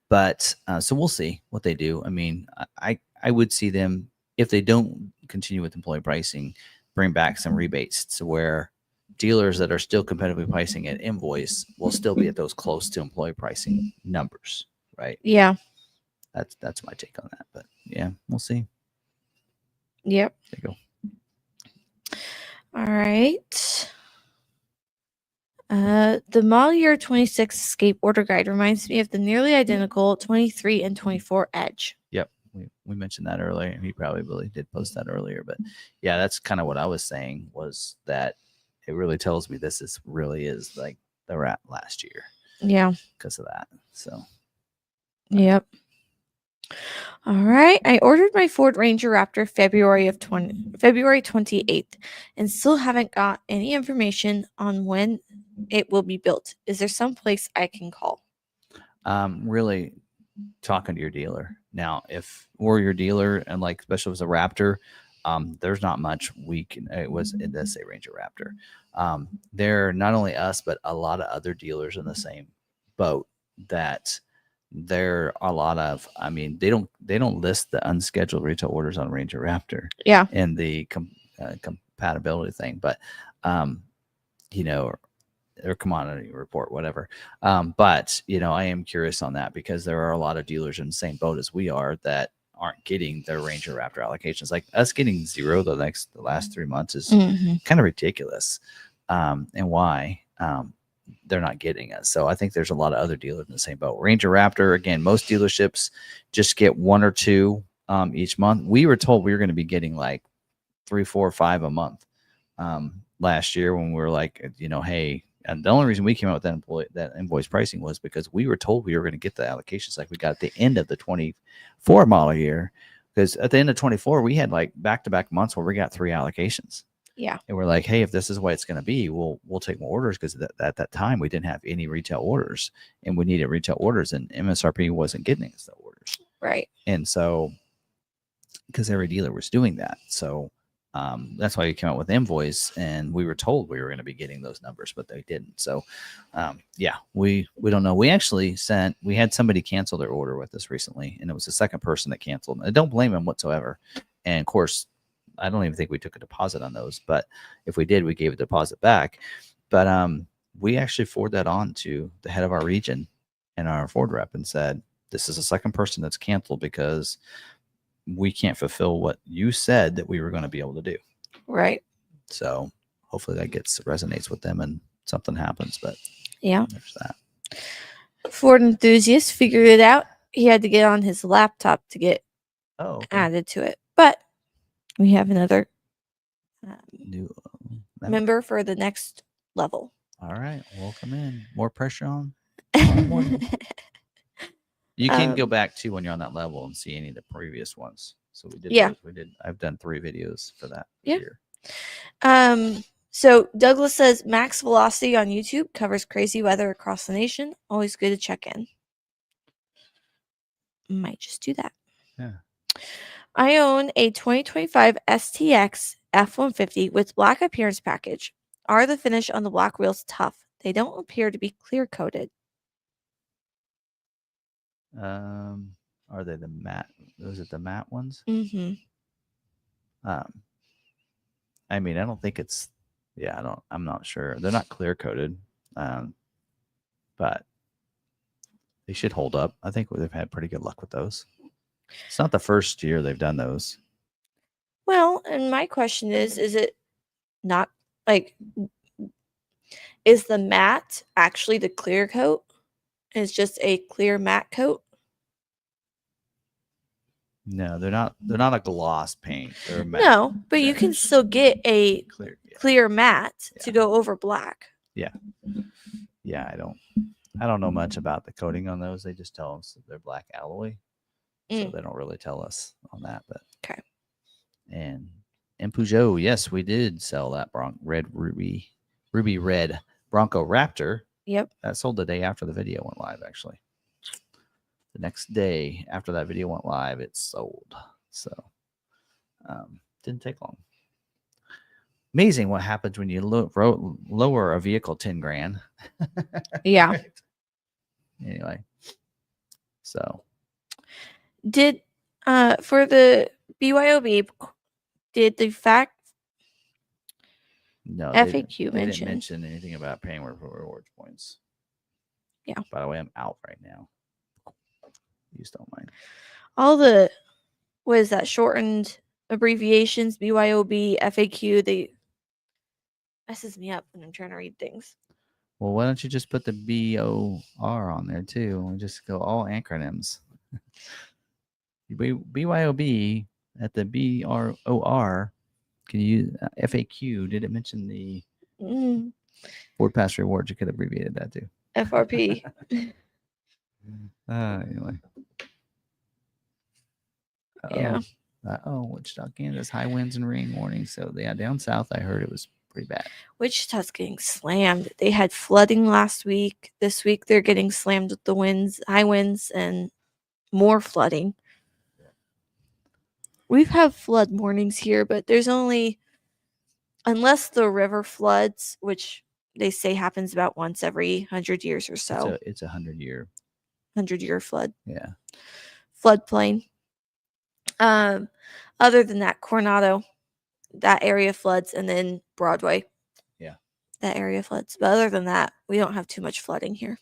But so we'll see what they do. I mean, I would see them, if they don't continue with employee pricing, bring back some rebates to where dealers that are still competitively pricing at invoice will still be at those close to employee pricing numbers, right? Yeah. That's my take on that. But yeah, we'll see. Yep. There you go. All right. The model year 26 Escape order guide reminds me of the nearly identical 23 and 24 Edge. Yep. We mentioned that earlier, and he probably did post that earlier. But yeah, that's kind of what I was saying, was that it really tells me this really is like the rat last year. Yeah. Because of that. So. Yep. All right. I ordered my Ford Ranger Raptor February 28th and still haven't got any information on when it will be built. Is there some place I can call? Really talking to your dealer. Now, if we're your dealer and like, especially if it's a Raptor, there's not much we can, it does say Ranger Raptor. They're not only us, but a lot of other dealers in the same boat that there are a lot of, I mean, they don't list the unscheduled retail orders on Ranger Raptor. Yeah. And the compatibility thing, but, you know, or commodity report, whatever. But, you know, I am curious on that because there are a lot of dealers in the same boat as we are that aren't getting their Ranger Raptor allocations. Like us getting 0 the last 3 months is kind of ridiculous. And why? They're not getting us. So I think there's a lot of other dealers in the same boat. Ranger Raptor, again, most dealerships just get 1 or 2 each month. We were told we were going to be getting like 3, 4, 5 a month last year when we were like, you know, hey, and the only reason we came out with that invoice pricing was because we were told we were going to get the allocations like we got at the end of the 24 model year. Because at the end of 24, we had like back-to-back months where we got 3 allocations. Yeah. And we're like, hey, if this is what it's going to be, we'll take more orders, because at that time we didn't have any retail orders and we needed retail orders, and MSRP wasn't getting us the orders. Right. And so, because every dealer was doing that. So that's why we came out with invoice, and we were told we were going to be getting those numbers, but they didn't. So yeah, we don't know. We actually we had somebody cancel their order with us recently, and it was the second person that canceled. I don't blame them whatsoever. And of course, I don't even think we took a deposit on those, but if we did, we gave a deposit back. But we actually forwarded that on to the head of our region and our Ford rep and said, this is the second person that's canceled because we can't fulfill what you said that we were going to be able to do. Right. So hopefully that resonates with them and something happens. But yeah, there's that. Ford enthusiast figured it out. He had to get on his laptop to get added to it. But we have another new member for the next level. All right. Welcome in. More pressure on. You can go back to when you're on that level and see any of the previous ones. So we did. Yeah. I've done 3 videos for that. Yeah. Year. So Douglas says Max Velocity on YouTube covers crazy weather across the nation. Always good to check in. Might just do that. Yeah. I own a 2025 STX F-150 with black appearance package. Are the finish on the black wheels tough? They don't appear to be clear coated. Are they the matte? Was it the matte ones? Mm-hmm. I mean, I don't think it's. Yeah, I'm not sure. They're not clear coated, but they should hold up. I think they've had pretty good luck with those. It's not the first year they've done those. Well, and my question is it not like, is the matte actually the clear coat? It's just a clear matte coat? No, they're not. They're not a gloss paint. They're a matte. No, but you can finish. still get a Clear. Yeah. clear matte to Yeah. go over black. Yeah, I don't know much about the coating on those. They just tell us that they're black alloy, so they don't really tell us on that. But Okay. And Peugeot, yes, we did sell that ruby red Bronco Raptor. Yep. That sold the day after the video went live. Actually, the next day after that video went live, it sold. So didn't take long. Amazing what happens when you lower a vehicle 10 grand. Yeah. Anyway, so Did for the BYOB, did the fact no, FAQ they mention? didn't mention anything about paying rewards points. Yeah. By the way, I'm out right now. You just don't mind. All the, what is that, shortened abbreviations, BYOB, FAQ, they messes me up when I'm trying to read things. Well, why don't you just put the BOR on there too and just go all acronyms? BYOB at the BROR. Can you use FAQ? Did it mention the Ford Pass Rewards? You could have abbreviated that too. FRP. Anyway. Yeah. Wichita, Kansas, high winds and rain warnings. So yeah, down south, I heard it was pretty bad. Wichita's getting slammed. They had flooding last week. This week they're getting slammed with the winds, high winds, and more flooding. We've had flood warnings here, but there's only, unless the river floods, which they say happens about once every 100 years or so. It's a 100-year. 100-year flood. Yeah. Floodplain. Other than that, Coronado, that area floods, and then Broadway. Yeah. That area floods. But other than that, we don't have too much flooding here.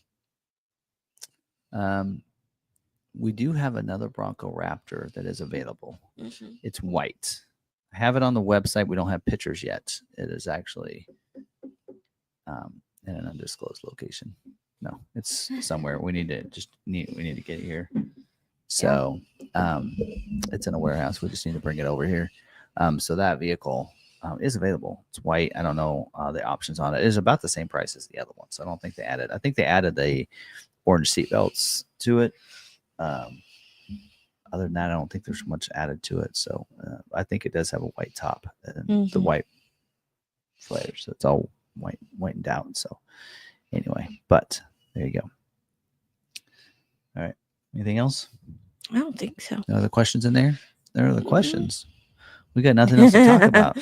We do have another Bronco Raptor that is available. Mm-hmm. It's white. I have it on the website. We don't have pictures yet. It is actually in an undisclosed location. No, it's somewhere. We need to get it here. So it's in a warehouse. We just need to bring it over here. So that vehicle is available. It's white. I don't know the options on it. It is about the same price as the other one. So I don't think they added. I think they added the orange seat belts to it. Other than that, I don't think there's much added to it. So I think it does have a white top and the white flares. So it's all whitened out. So anyway, but there you go. All right. Anything else? I don't think so. No other questions in there? There are the questions. We got nothing else to talk about.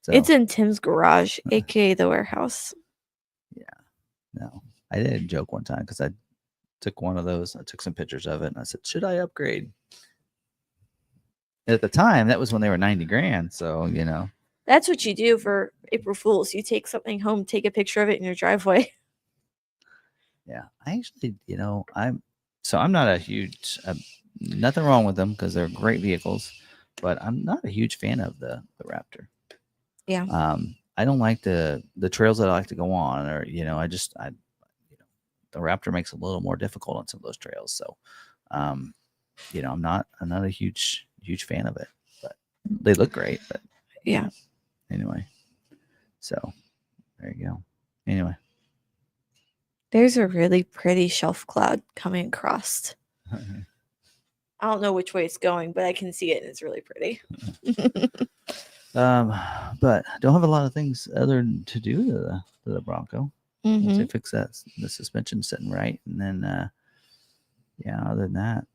So, it's in Tim's garage, aka the warehouse. Yeah. No, I did a joke one time because I took one of those. I took some pictures of it and I said, should I upgrade? At the time, that was when they were 90 grand. So, you know. That's what you do for April Fools. You take something home, take a picture of it in your driveway. Yeah. I actually, I'm not a huge, nothing wrong with them because they're great vehicles, but I'm not a huge fan of the Raptor. Yeah. I don't like the trails that I like to go on, or the Raptor makes it a little more difficult on some of those trails. So, I'm not a huge fan of it, but they look great. But yeah. Anyway, so there you go. Anyway, there's a really pretty shelf cloud coming across. I don't know which way it's going, but I can see it and it's really pretty. But don't have a lot of things other to do to the Bronco. Once they fix that, the suspension sitting right, and then other than that,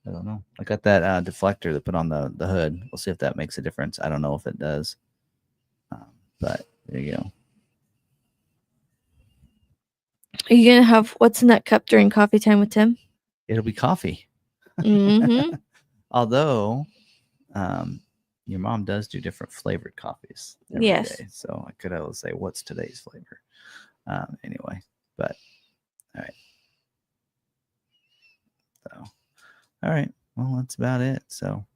I don't know. I got that deflector to put on the hood. We'll see if that makes a difference. I don't know if it does. But there you go. Are you gonna have what's in that cup during coffee time with Tim? It'll be coffee. Mm-hmm. Although, your mom does do different flavored coffees every day. Yes. So I could always say, what's today's flavor? Anyway, but all right. So, all right. Well, that's about it. So,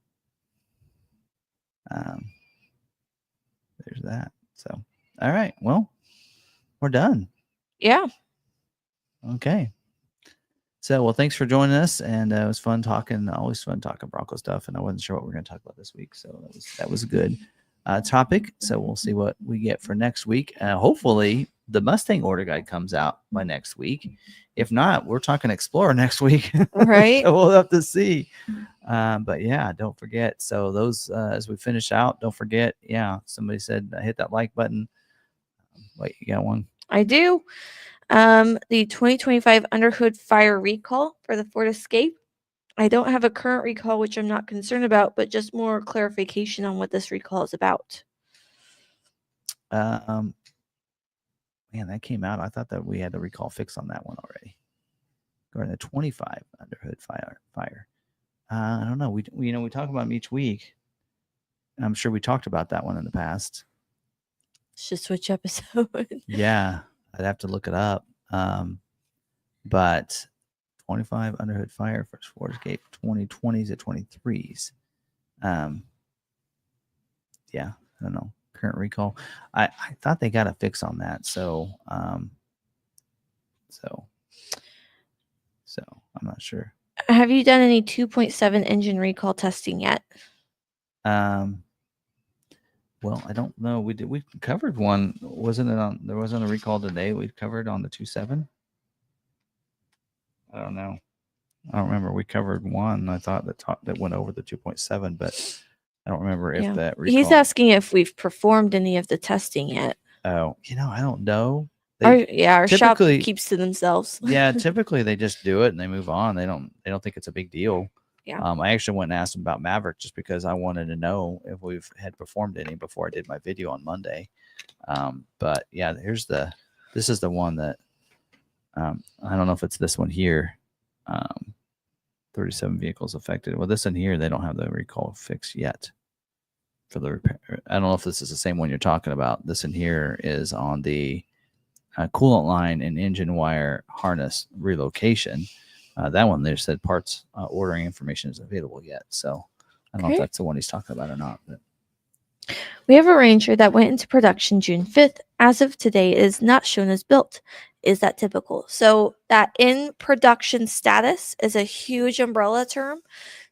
there's that. So, all right. Well, we're done. Yeah. Okay. So, well, thanks for joining us, and it was fun talking. Always fun talking Bronco stuff, and I wasn't sure what we are going to talk about this week, so that was a good topic. So we'll see what we get for next week. Hopefully, the Mustang order guide comes out by next week. If not, we're talking Explorer next week. Right. So we'll have to see. But yeah, don't forget. So those, as we finish out, don't forget. Yeah, somebody said hit that like button. Wait, you got one? I do. The 2025 Underhood Fire recall for the Ford Escape. I don't have a current recall, which I'm not concerned about, but just more clarification on what this recall is about. Man, that came out. I thought that we had the recall fix on that one already. Going to 25 Underhood Fire. I don't know. We talk about them each week. I'm sure we talked about that one in the past. It's just which episode. Yeah, I'd have to look it up. But 25 Underhood Fire for Ford Escape 2020s to 23s. Yeah, I don't know. Current recall. I thought they got a fix on that. So I'm not sure. Have you done any 2.7 engine recall testing yet? Well, I don't know. We covered one. Wasn't it on? There wasn't a recall today. We covered on the 2.7. I don't know. I don't remember. We covered one. I thought that went over the 2.7, but I don't remember if that recall. He's asking if we've performed any of the testing yet. Oh, I don't know. Our shop keeps to themselves. Yeah, typically they just do it and they move on. They don't think it's a big deal. Yeah. I actually went and asked them about Maverick just because I wanted to know if we've had performed any before I did my video on Monday. But yeah, this is the one that I don't know if it's this one here. 37 vehicles affected. Well, this in here, they don't have the recall fix yet for the repair. I don't know if this is the same one you're talking about. This in here is on the coolant line and engine wire harness relocation. That one, they said parts ordering information is available yet. So I don't know if that's the one he's talking about or not. But we have a Ranger that went into production June 5th. As of today, it is not shown as built. Is that typical? So that in production status is a huge umbrella term.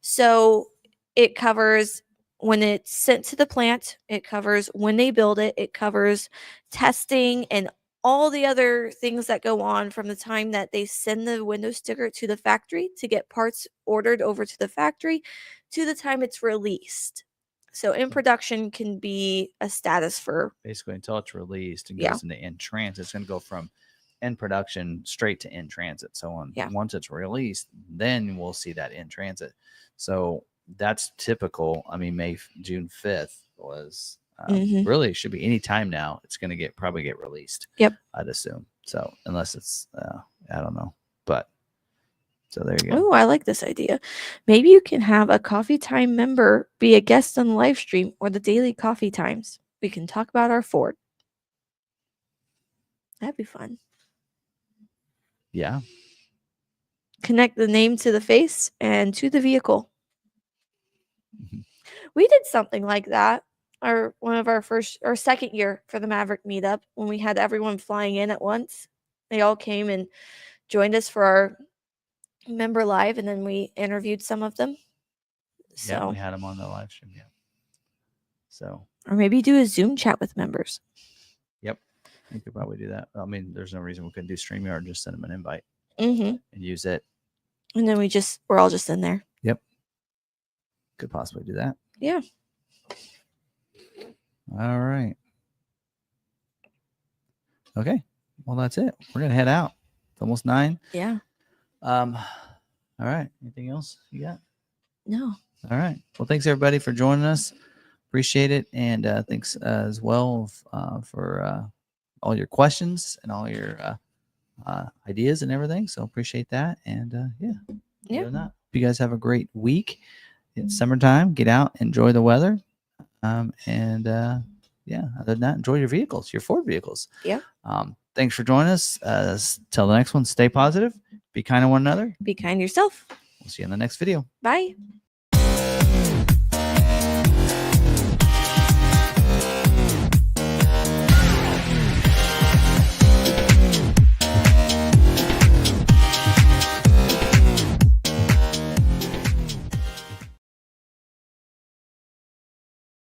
So it covers when it's sent to the plant. It covers when they build it. It covers testing and all the other things that go on from the time that they send the window sticker to the factory to get parts ordered over to the factory to the time it's released. So in production can be a status for basically until it's released and goes into in transit. It's going to go from in production straight to in transit. So once it's released, then we'll see that in transit. So that's typical. I mean, June 5th was really should be any time now. It's going to probably get released. Yep. I'd assume. So unless it's, I don't know, but so there you go. Oh, I like this idea. Maybe you can have a coffee time member be a guest on the live stream or the daily coffee times. We can talk about our Ford. That'd be fun. Yeah. Connect the name to the face and to the vehicle. We did something like that. One of our second year for the Maverick meetup when we had everyone flying in at once. They all came and joined us for our member live, and then we interviewed some of them. So yeah, we had them on the live stream. Yeah. So or maybe do a Zoom chat with members. Yep. We could probably do that. I mean, there's no reason we couldn't do StreamYard, just send them an invite and use it. And then we're all just in there. Yep. Could possibly do that. Yeah. All right. Okay. Well, that's it. We're going to head out. It's almost 9. Yeah. All right. Anything else you got? No. All right. Well, thanks everybody for joining us. Appreciate it. And thanks as well for all your questions and all your ideas and everything. So appreciate that. And yeah. Yeah. Other than that, you guys have a great week. It's summertime. Get out, enjoy the weather. And yeah, other than that, enjoy your vehicles, your Ford vehicles. Yeah. Thanks for joining us. Till the next one, stay positive, be kind to one another. Be kind to yourself. We'll see you in the next video. Bye.